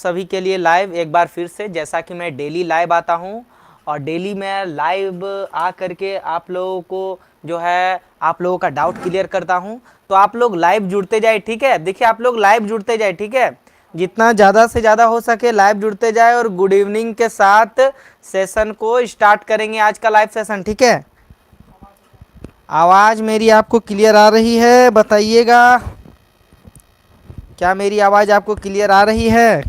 सभी के लिए लाइव एक बार फिर से, जैसा कि मैं डेली लाइव आता हूँ और डेली मैं लाइव आ करके आप लोगों को जो है आप लोगों का डाउट क्लियर करता हूँ। तो आप लोग लाइव जुड़ते जाए, ठीक है। देखिए आप लोग लाइव जुड़ते जाए, ठीक है, जितना ज़्यादा से ज़्यादा हो सके लाइव जुड़ते जाए और गुड इवनिंग के साथ सेशन को स्टार्ट करेंगे आज का लाइव सेशन, ठीक है। आवाज़ मेरी आपको क्लियर आ रही है? बताइएगा, क्या मेरी आवाज़ आपको क्लियर आ रही है?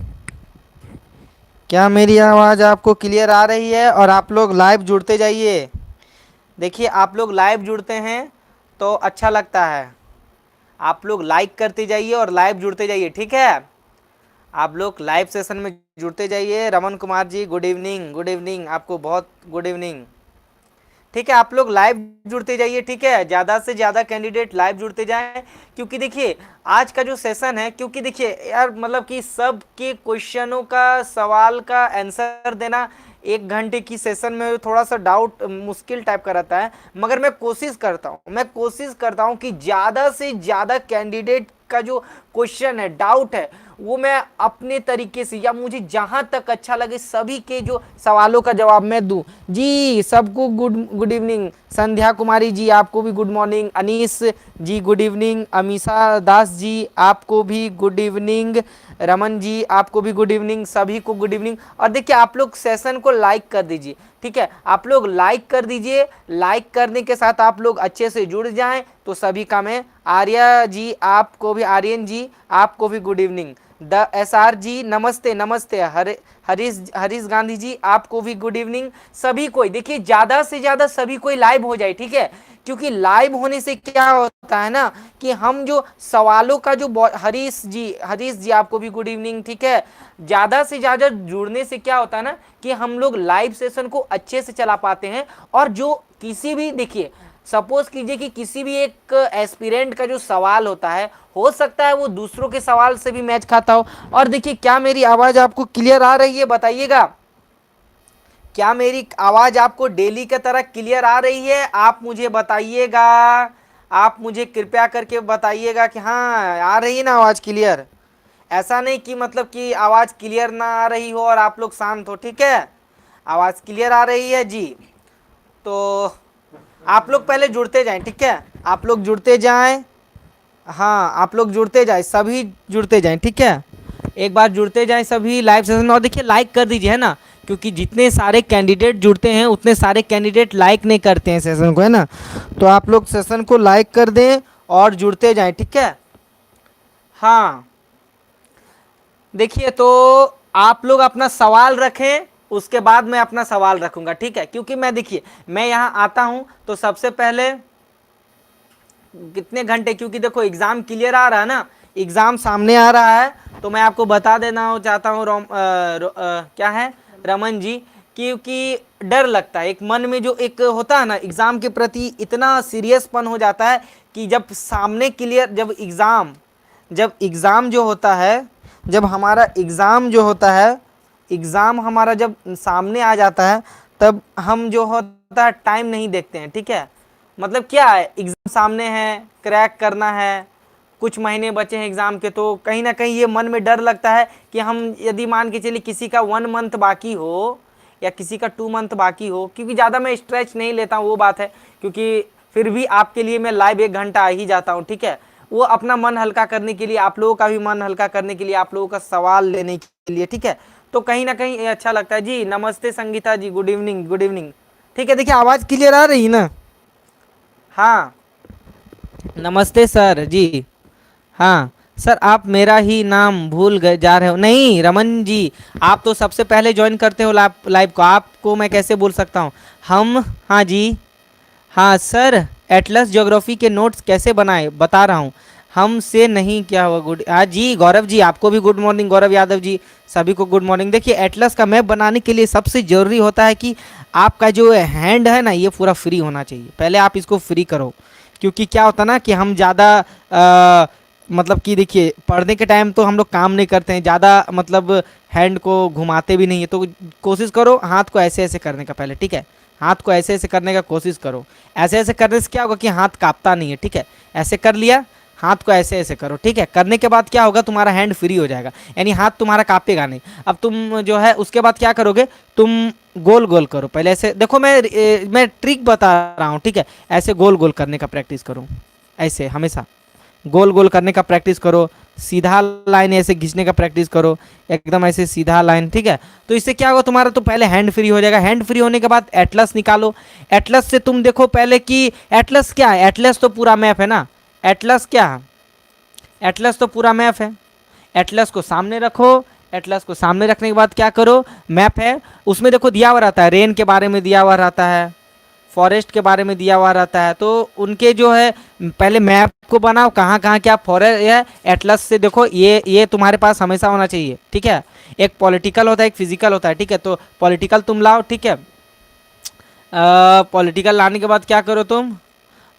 क्या मेरी आवाज़ आपको क्लियर आ रही है? और आप लोग लाइव जुड़ते जाइए। देखिए आप लोग लाइव जुड़ते हैं तो अच्छा लगता है, आप लोग लाइक करते जाइए और लाइव जुड़ते जाइए, ठीक है। आप लोग लाइव सेशन में जुड़ते जाइए। Raman Kumar ji good evening, good evening, आपको बहुत गुड इवनिंग, ठीक है। आप लोग लाइव जुड़ते जाइए, ठीक है, ज़्यादा से ज़्यादा कैंडिडेट लाइव जुड़ते जाएं, क्योंकि देखिए आज का जो सेशन है, क्योंकि देखिए यार मतलब कि सब के क्वेश्चनों का सवाल का आंसर देना 1 घंटे की सेशन में थोड़ा सा डाउट मुश्किल टाइप का रहता है, मगर मैं कोशिश करता हूँ कि ज़्यादा से ज़्यादा कैंडिडेट का जो क्वेश्चन है, डाउट है, वो मैं अपने तरीके से या मुझे जहां तक अच्छा लगे सभी के जो सवालों का जवाब मैं दूं। जी सबको गुड इवनिंग। संध्या कुमारी जी आपको भी गुड मॉर्निंग। अनीस जी गुड इवनिंग। अमीषा दास जी आपको भी गुड इवनिंग। रमन जी आपको भी गुड इवनिंग, सभी को गुड इवनिंग। और देखिए आप लोग सेशन को लाइक कर दीजिए, ठीक है, आप लोग लाइक कर दीजिए। लाइक करने के साथ आप लोग अच्छे से जुड़ जाएं तो सभी का मैं। आर्या जी आपको भी, आर्यन जी आपको भी good evening. The S R G नमस्ते नमस्ते। हरीश गांधी जी आपको भी गुड इवनिंग। सभी कोई देखिए ज़्यादा से ज़्यादा सभी कोई लाइव हो जाए, ठीक है, क्योंकि लाइव होने से क्या होता है ना कि हम जो सवालों का जो हरीश जी आपको भी गुड इवनिंग, ठीक है। ज़्यादा से ज़्यादा जुड़ने से क्या होता है ना कि हम लोग लाइव सेशन को अच्छे से चला पाते हैं। और जो किसी भी देखिए सपोज कीजिए कि किसी भी एक एस्पिरेंट का जो सवाल होता है, हो सकता है वो दूसरों के सवाल से भी मैच खाता हो। और देखिए क्या मेरी आवाज़ आपको क्लियर आ रही है? बताइएगा, क्या मेरी आवाज़ आपको डेली की तरह क्लियर आ रही है? आप मुझे बताइएगा, आप मुझे कृपया करके बताइएगा कि हाँ आ रही है ना आवाज़ क्लियर। ऐसा नहीं कि मतलब कि आवाज़ क्लियर ना आ रही हो और आप लोग शांत हो, ठीक है। आवाज़ क्लियर आ रही है जी, तो आप लोग पहले जुड़ते जाएं, ठीक है, आप लोग जुड़ते जाएं। हाँ आप लोग जुड़ते जाएं, सभी जुड़ते जाएं, ठीक है, एक बार जुड़ते जाएं सभी लाइव सेशन में। और देखिए लाइक कर दीजिए, है ना, क्योंकि जितने सारे कैंडिडेट जुड़ते हैं उतने सारे कैंडिडेट लाइक नहीं करते हैं सेशन को, है ना। तो आप लोग सेशन को लाइक कर दें और जुड़ते जाएं, ठीक है। हाँ देखिए तो आप लोग अपना सवाल रखें, उसके बाद मैं अपना सवाल रखूंगा, ठीक है, क्योंकि मैं देखिए मैं यहाँ आता हूँ तो सबसे पहले कितने घंटे, क्योंकि देखो एग्ज़ाम क्लियर आ रहा है ना, एग्ज़ाम सामने आ रहा है, तो मैं आपको बता देना चाहता हूँ क्या है रमन जी, क्योंकि डर लगता है एक मन में, जो एक होता है ना एग्ज़ाम के प्रति इतना सीरियसपन हो जाता है कि जब सामने क्लियर, जब एग्ज़ाम जो होता है, जब हमारा एग्ज़ाम जो होता है, एग्ज़ाम हमारा जब सामने आ जाता है, तब हम जो होता है टाइम नहीं देखते हैं, ठीक है। मतलब क्या है, एग्ज़ाम सामने है, क्रैक करना है, कुछ महीने बचे हैं एग्ज़ाम के, तो कहीं ना कहीं ये मन में डर लगता है कि हम यदि मान के चलिए किसी का 1 मंथ बाकी हो या किसी का 2 मंथ बाकी हो, क्योंकि ज़्यादा मैं स्ट्रेच नहीं लेता हूँ, वो बात है, क्योंकि फिर भी आपके लिए मैं लाइव 1 घंटा आ ही जाता हूँ, ठीक है, वो अपना मन हल्का करने के लिए, आप लोगों का भी मन हल्का करने के लिए, आप लोगों का सवाल लेने के लिए, ठीक है। तो कहीं ना कहीं ये अच्छा लगता है जी। नमस्ते संगीता जी गुड इवनिंग, गुड इवनिंग, ठीक है। देखिए आवाज़ क्लियर आ रही ना? हाँ नमस्ते सर जी। हाँ सर आप मेरा ही नाम भूल गए जा रहे हो? नहीं रमन जी, आप तो सबसे पहले ज्वाइन करते हो लाइव को, आपको मैं कैसे भूल सकता हूँ। हम, हाँ जी, हाँ सर एटलस ज्योग्राफी के नोट्स कैसे बनाए बता रहा हूँ, हमसे नहीं क्या हुआ। गुड, हाँ जी गौरव जी आपको भी गुड मॉर्निंग, गौरव यादव जी सभी को गुड मॉर्निंग। देखिए एटलस का मैप बनाने के लिए सबसे ज़रूरी होता है कि आपका जो हैंड है ना ये पूरा फ्री होना चाहिए, पहले आप इसको फ्री करो, क्योंकि क्या होता है ना कि हम ज़्यादा मतलब कि देखिए पढ़ने के टाइम तो हम लोग काम नहीं करते हैं ज़्यादा, मतलब हैंड को घुमाते भी नहीं है, तो कोशिश करो हाथ को ऐसे ऐसे करने का पहले, ठीक है, हाथ को ऐसे ऐसे करने का कोशिश करो। ऐसे ऐसे करने से क्या होगा कि हाथ कांपता नहीं है, ठीक है, ऐसे कर लिया, हाथ को ऐसे ऐसे करो, ठीक है। करने के बाद क्या होगा, तुम्हारा हैंड फ्री हो जाएगा, यानी हाथ तुम्हारा कांपेगा नहीं। अब तुम जो है उसके बाद क्या करोगे, तुम गोल गोल करो। पहले ऐसे देखो, मैं ट्रिक बता रहा हूँ, ठीक है। ऐसे गोल गोल करने का प्रैक्टिस करो, ऐसे हमेशा गोल गोल करने का प्रैक्टिस करो। सीधा लाइन ऐसे खींचने का प्रैक्टिस करो, एकदम ऐसे सीधा लाइन, ठीक है। तो इससे क्या होगा, तुम्हारा तो पहले हैंड फ्री हो जाएगा। हैंड फ्री होने के बाद एटलस निकालो। एटलस से तुम देखो पहले कि एटलस क्या है। एटलस तो पूरा मैप है ना। एटलस क्या है, एटलस तो पूरा मैप है। एटलस को सामने रखो। एटलस को सामने रखने के बाद क्या करो, मैप है उसमें देखो दिया हुआ रहता है, रेन के बारे में दिया हुआ रहता है, फॉरेस्ट के बारे में दिया हुआ रहता है। तो उनके जो है पहले मैप को बनाओ, कहाँ कहाँ क्या फॉरेस्ट है। एटलस से देखो, ये तुम्हारे पास हमेशा होना चाहिए, ठीक है। एक पॉलिटिकल होता है, एक फिजिकल होता है, ठीक है। तो पॉलिटिकल तुम लाओ, ठीक है। पॉलिटिकल लाने के बाद क्या करो तुम,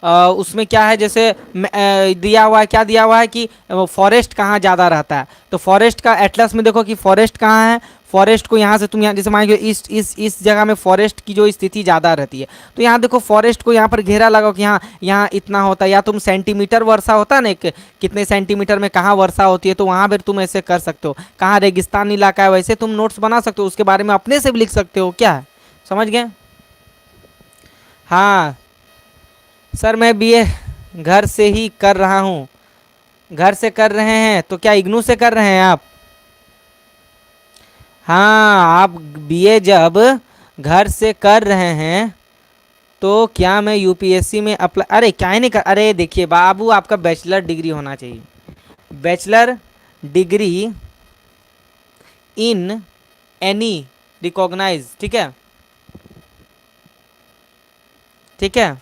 उसमें क्या है, जैसे दिया हुआ है, क्या दिया हुआ है कि फॉरेस्ट कहाँ ज़्यादा रहता है। तो फॉरेस्ट का एटलस में देखो कि फॉरेस्ट कहाँ है। फॉरेस्ट को यहाँ से तुम यहाँ जैसे मान लो इस जगह में फॉरेस्ट की जो स्थिति ज़्यादा रहती है, तो यहाँ देखो फॉरेस्ट को यहाँ पर घेरा लगाओ कि हाँ यहाँ इतना होता है। या तुम सेंटीमीटर वर्षा होता है ना, कितने सेंटीमीटर में कहाँ वर्षा होती है, तो वहाँ पर तुम ऐसे कर सकते हो। कहाँ रेगिस्तान इलाका है, वैसे तुम नोट्स बना सकते हो, उसके बारे में अपने से भी लिख सकते हो। क्या है, समझ गए। हाँ सर, मैं बीए घर से ही कर रहा हूँ। घर से कर रहे हैं तो क्या इग्नू से कर रहे हैं आप। हाँ, आप बीए जब घर से कर रहे हैं तो क्या मैं यूपीएससी में अप्लाई, अरे क्या नहीं कर, अरे देखिए बाबू, आपका बैचलर डिग्री होना चाहिए। Bachelor degree in any recognise, ठीक है, ठीक है।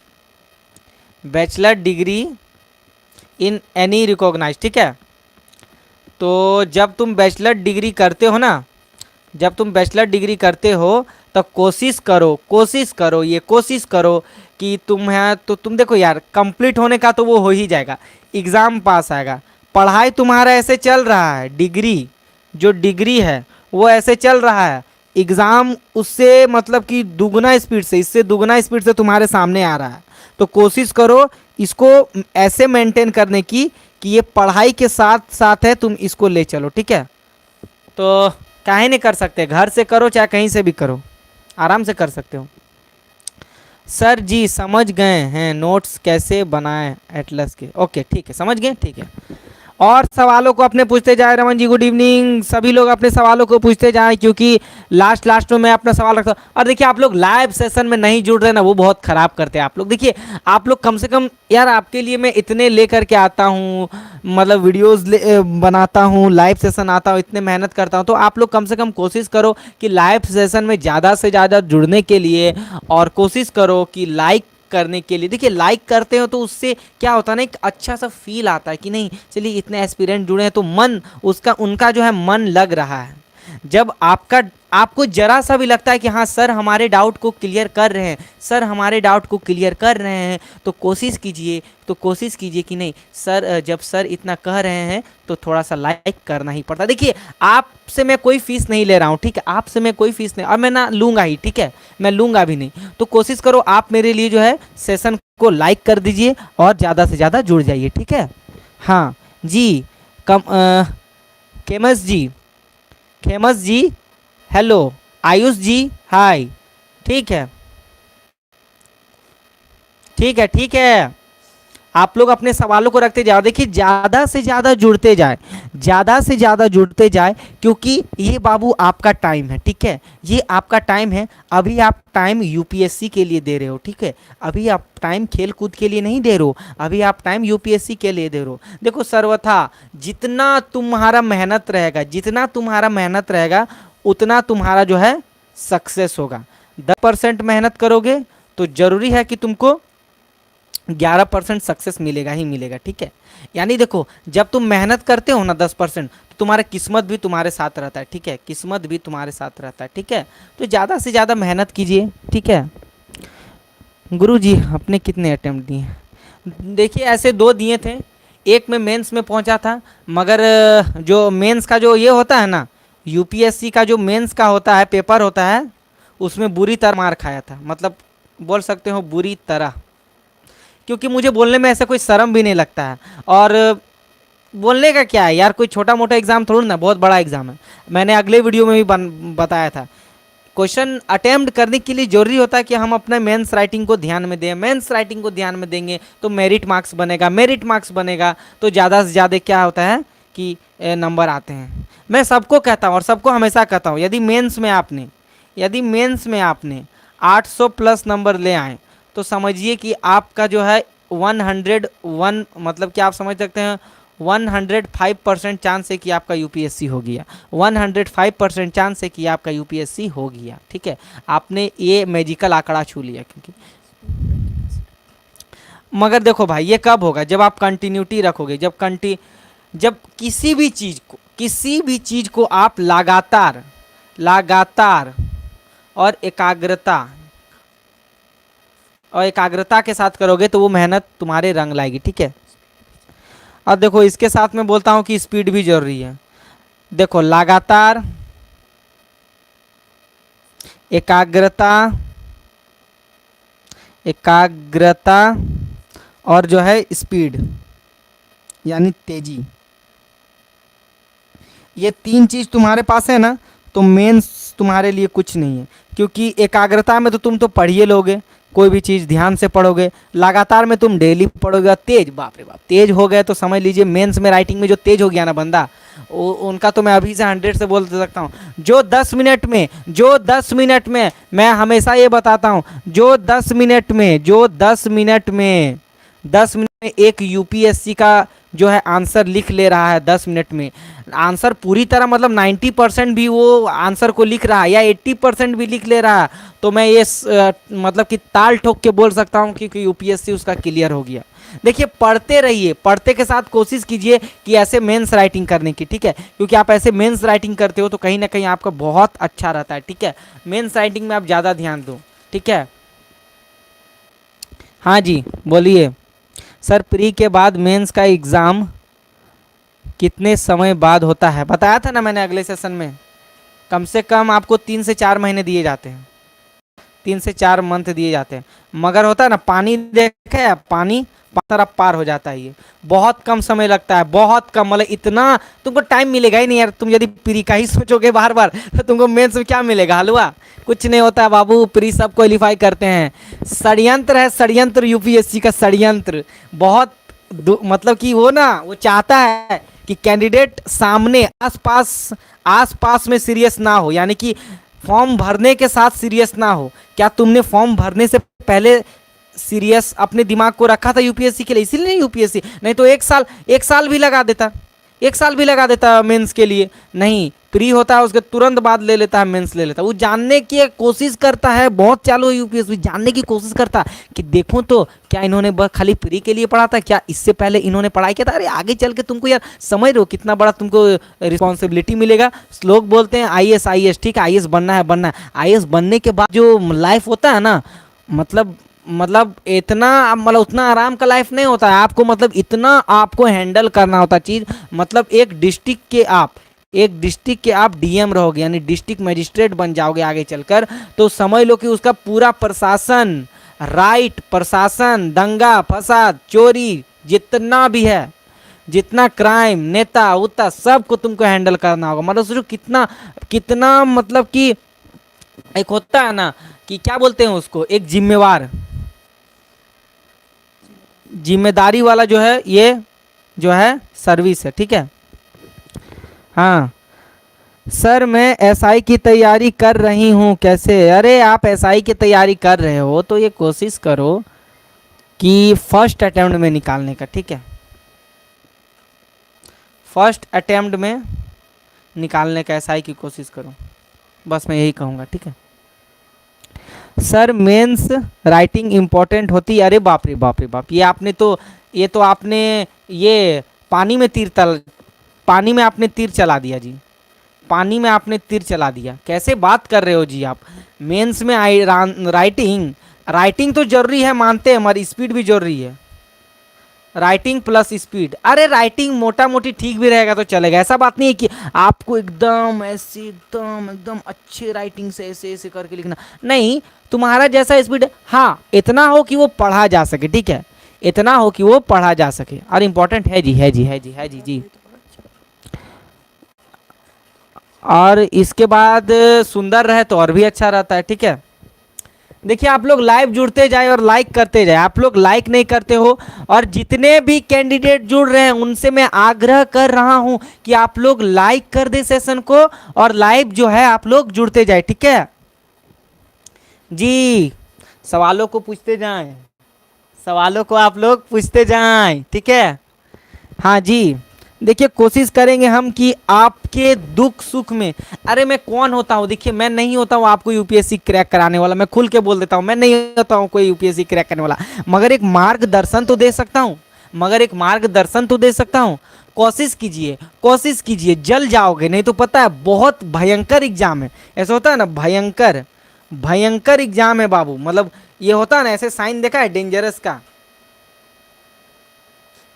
Bachelor degree in any recognise, ठीक है। तो जब तुम बैचलर डिग्री करते हो ना, जब तुम बैचलर डिग्री करते हो तो कोशिश करो, कोशिश करो, ये कोशिश करो कि तुम है तो तुम देखो यार, कंप्लीट होने का तो वो हो ही जाएगा, एग्ज़ाम पास आएगा। पढ़ाई तुम्हारा ऐसे चल रहा है, डिग्री जो डिग्री है वो ऐसे चल रहा है, एग्ज़ाम उससे मतलब कि दुगना स्पीड से, इससे दुगना स्पीड से तुम्हारे सामने आ रहा है। तो कोशिश करो इसको ऐसे मेंटेन करने की कि ये पढ़ाई के साथ साथ है, तुम इसको ले चलो, ठीक है। तो काहे नहीं कर सकते, घर से करो चाहे कहीं से भी करो, आराम से कर सकते हो। सर जी समझ गए हैं, नोट्स कैसे बनाएं एटलस के, ओके ठीक है, समझ गए, ठीक है। और सवालों को अपने पूछते जाए। रमन जी गुड इवनिंग, सभी लोग अपने सवालों को पूछते जाएं, क्योंकि लास्ट में मैं अपना सवाल रखता हूँ। और देखिए, आप लोग लाइव सेशन में नहीं जुड़ रहे ना, वो बहुत ख़राब करते हैं आप लोग। देखिए आप लोग कम से कम यार, आपके लिए मैं इतने लेकर के आता हूँ, मतलब वीडियोस बनाता हूँ, लाइव सेशन आता हूँ, इतने मेहनत करता हूँ। तो आप लोग कम से कम कोशिश करो कि लाइव सेशन में ज़्यादा से ज़्यादा जुड़ने के लिए, और कोशिश करो कि लाइक करने के लिए। देखिए लाइक करते हो तो उससे क्या होता है ना, एक अच्छा सा फील आता है कि नहीं चलिए इतने एस्पिरेंट जुड़े हैं, तो मन उसका उनका जो है मन लग रहा है। जब आपको जरा सा भी लगता है कि हाँ सर हमारे डाउट को क्लियर कर रहे हैं, सर हमारे डाउट को क्लियर कर रहे हैं, तो कोशिश कीजिए कि नहीं सर, जब सर इतना कह रहे हैं तो थोड़ा सा लाइक करना ही पड़ता है। देखिए आपसे मैं कोई फीस नहीं ले रहा हूँ, ठीक है, आपसे मैं कोई फीस नहीं, और मैं ना लूँगा ही, ठीक है, मैं लूँगा भी नहीं। तो कोशिश करो आप मेरे लिए जो है सेशन को लाइक कर दीजिए और ज़्यादा से ज़्यादा जुड़ जाइए, ठीक है। हाँ जी, खेमस जी हेलो, आयुष जी हाय, ठीक है ठीक है ठीक है। आप लोग अपने सवालों को रखते जाओ। देखिए ज़्यादा से ज़्यादा जुड़ते जाए, ज़्यादा से ज़्यादा जुड़ते जाए, क्योंकि ये बाबू आपका टाइम है, ठीक है, ये आपका टाइम है। अभी आप टाइम यूपीएससी के लिए दे रहे हो, ठीक है, अभी आप टाइम खेल कूद के लिए नहीं दे रहे हो, अभी आप टाइम यूपीएससी के लिए दे रहे हो। देखो सर्वथा जितना तुम्हारा मेहनत रहेगा, जितना तुम्हारा मेहनत रहेगा, उतना तुम्हारा जो है सक्सेस होगा। 10% मेहनत करोगे तो ज़रूरी है कि तुमको 11% सक्सेस मिलेगा ही मिलेगा, ठीक है। यानी देखो जब तुम मेहनत करते हो ना 10%, तो तुम्हारा किस्मत भी तुम्हारे साथ रहता है, ठीक है, किस्मत भी तुम्हारे साथ रहता है, ठीक है। तो ज़्यादा से ज़्यादा मेहनत कीजिए, ठीक है। गुरुजी आपने कितने अटेम्प्ट दिए। देखिए ऐसे 2 दिए थे, एक में मेंस में पहुंचा था, मगर जो मेंस का जो ये होता है ना, यूपीएससी का जो मेंस का होता है पेपर होता है, उसमें बुरी तरह मार खाया था, मतलब बोल सकते हो बुरी तरह, क्योंकि मुझे बोलने में ऐसा कोई शर्म भी नहीं लगता है। और बोलने का क्या है यार, कोई छोटा मोटा एग्जाम थोड़ी ना, बहुत बड़ा एग्जाम है। मैंने अगले वीडियो में भी बताया था, क्वेश्चन अटेम्प्ट करने के लिए जरूरी होता है कि हम अपने मेंस राइटिंग को ध्यान में दें। मेंस राइटिंग को ध्यान में देंगे तो मेरिट मार्क्स बनेगा, मेरिट मार्क्स बनेगा तो ज़्यादा से ज़्यादा क्या होता है कि नंबर आते हैं। मैं सबको कहता हूँ और सबको हमेशा कहता हूँ, यदि मेंस में आपने 800 प्लस नंबर ले आए तो समझिए कि आपका जो है 101, मतलब कि आप समझ सकते हैं 105% चांस है कि आपका यूपीएससी हो गया। 105% चांस है कि आपका यूपीएससी हो गया। ठीक है, आपने ये मैजिकल आंकड़ा छू लिया। क्योंकि मगर देखो भाई, ये कब होगा, जब आप कंटिन्यूटी रखोगे, जब किसी भी चीज़ को आप लगातार और एकाग्रता के साथ करोगे तो वो मेहनत तुम्हारे रंग लाएगी। ठीक है, अब देखो इसके साथ में बोलता हूँ कि स्पीड भी जरूरी है। देखो लगातार, एकाग्रता और जो है स्पीड यानी तेजी, ये तीन चीज तुम्हारे पास है ना, तो मेंस तुम्हारे लिए कुछ नहीं है। क्योंकि एकाग्रता में तो तुम तो पढ़िए लोगे, कोई भी चीज़ ध्यान से पढ़ोगे। लगातार में तुम डेली पढ़ोगे। तेज, बाप रे बाप, तेज हो गए तो समझ लीजिए मेंस में राइटिंग में जो तेज हो गया ना बंदा, उनका तो मैं अभी से 100 से बोल सकता हूँ। जो 10 मिनट में मैं हमेशा ये बताता हूँ, जो 10 मिनट में एक यूपीएससी का जो है आंसर लिख ले रहा है 10 मिनट में, आंसर पूरी तरह मतलब 90% भी वो आंसर को लिख रहा है या 80% भी लिख ले रहा है, तो मैं ये मतलब कि ताल ठोक के बोल सकता हूँ कि यूपीएससी उसका क्लियर हो गया। देखिए, पढ़ते रहिए, पढ़ते के साथ कोशिश कीजिए कि ऐसे मेंस राइटिंग करने की। ठीक है, क्योंकि आप ऐसे मेंस राइटिंग करते हो तो कहीं ना कहीं आपका बहुत अच्छा रहता है। ठीक है, मेंस राइटिंग में आप ज़्यादा ध्यान दो। ठीक है, हाँ जी बोलिए सर। प्री के बाद मेंस का एग्ज़ाम कितने समय बाद होता है? बताया था ना मैंने अगले सेशन में, कम से कम आपको 3 से 4 महीने दिए जाते हैं, 3 से 4 मंथ दिए जाते हैं। मगर होता है ना, पानी देखे है, पानी तरफ पार हो जाता है। ये बहुत कम समय लगता है, बहुत कम, मतलब इतना तुमको टाइम मिलेगा ही नहीं यार। तुम यदि प्री का ही सोचोगे बार बार तो तुमको मेंस में क्या मिलेगा, हलवा? कुछ नहीं होता है बाबू, प्री सब क्वालिफाई करते हैं। षड्यंत्र है, षड्यंत्र, यूपीएससी का षड्यंत्र बहुत मतलब कि वो ना, वो चाहता है कि कैंडिडेट सामने आसपास में सीरियस ना हो, यानी कि फॉर्म भरने के साथ सीरियस ना हो। क्या तुमने फॉर्म भरने से पहले सीरियस अपने दिमाग को रखा था यूपीएससी के लिए? इसीलिए नहीं यूपीएससी, नहीं तो एक साल भी लगा देता, मेंस के लिए। नहीं, प्री होता है उसके तुरंत बाद ले लेता है, मेंस ले लेता है। वो जानने की कोशिश करता है, बहुत चालू है यूपीएससी, जानने की कोशिश करता है कि देखो तो क्या इन्होंने बस खाली प्री के लिए पढ़ा था, क्या इससे पहले इन्होंने पढ़ाई किया था? अरे आगे चल के तुमको यार समझ रहे हो कितना बड़ा तुमको रिस्पॉन्सिबिलिटी मिलेगा। लोग बोलते हैं आईएएस, ठीक है आईएएस बनना है। आईएएस बनने के बाद जो लाइफ होता है ना, मतलब इतना, मतलब उतना आराम का लाइफ नहीं होता है आपको, मतलब इतना आपको हैंडल करना होता है चीज़। मतलब एक डिस्ट्रिक्ट के आप डीएम रहोगे, यानी डिस्ट्रिक्ट मजिस्ट्रेट बन जाओगे आगे चलकर, तो समझ लो कि उसका पूरा प्रशासन, प्रशासन, दंगा फसाद, चोरी, जितना भी है, जितना क्राइम, नेता उता, सबको तुमको हैंडल करना होगा। मतलब सोचो कितना मतलब कि एक होता है ना कि क्या बोलते हैं उसको, एक जिम्मेदारी वाला जो है, ये जो है सर्विस है। ठीक है, हाँ सर मैं एसआई की तैयारी कर रही हूँ, कैसे? अरे आप एसआई की तैयारी कर रहे हो तो ये कोशिश करो कि फर्स्ट अटेम्प्ट में निकालने का। ठीक है, फर्स्ट अटेम्प्ट में निकालने का एसआई की कोशिश करो, बस मैं यही कहूँगा। ठीक है सर, मेंस राइटिंग इम्पोर्टेंट होती है? अरे बाप रे बाप, ये तो आपने ये पानी में आपने तीर चला दिया जी, पानी में आपने तीर चला दिया। कैसे बात कर रहे हो जी आप? मेंस में राइटिंग तो जरूरी है, मानते हैं, हमारी स्पीड भी जरूरी है। राइटिंग प्लस स्पीड, अरे राइटिंग मोटा मोटी ठीक भी रहेगा तो चलेगा। ऐसा बात नहीं है कि आपको एकदम ऐसे एकदम अच्छे राइटिंग से ऐसे करके लिखना, नहीं, तुम्हारा जैसा स्पीड, हाँ इतना हो कि वो पढ़ा जा सके। ठीक है, इतना हो कि वो पढ़ा जा सके और इम्पोर्टेंट है जी, है जी, है जी, है जी जी। और इसके बाद सुंदर रहे तो और भी अच्छा रहता है, ठीक है। देखिए आप लोग लाइव जुड़ते जाए और लाइक करते जाए, आप लोग लाइक नहीं करते हो। और जितने भी कैंडिडेट जुड़ रहे हैं उनसे मैं आग्रह कर रहा हूं कि आप लोग लाइक कर दे सेशन को और लाइव जो है आप लोग जुड़ते जाए, ठीक है जी। सवालों को पूछते जाएं, सवालों को आप लोग पूछते जाएं, ठीक है। हाँ जी, देखिए कोशिश करेंगे हम कि आपके दुख सुख में, अरे मैं कौन होता हूँ, देखिए मैं नहीं होता हूँ आपको यूपीएससी क्रैक कराने वाला, मैं खुल के बोल देता हूँ, मैं नहीं होता हूँ कोई यूपीएससी क्रैक करने वाला, मगर एक मार्गदर्शन तो दे सकता हूँ, मगर एक मार्गदर्शन तो दे सकता हूँ। कोशिश कीजिए, कोशिश कीजिए, जल जाओगे नहीं तो पता है बहुत भयंकर एग्जाम है। ऐसा होता है ना, भयंकर भयंकर एग्जाम है बाबू, मतलब ये होता है ना, ऐसे साइन देखा है डेंजरस का,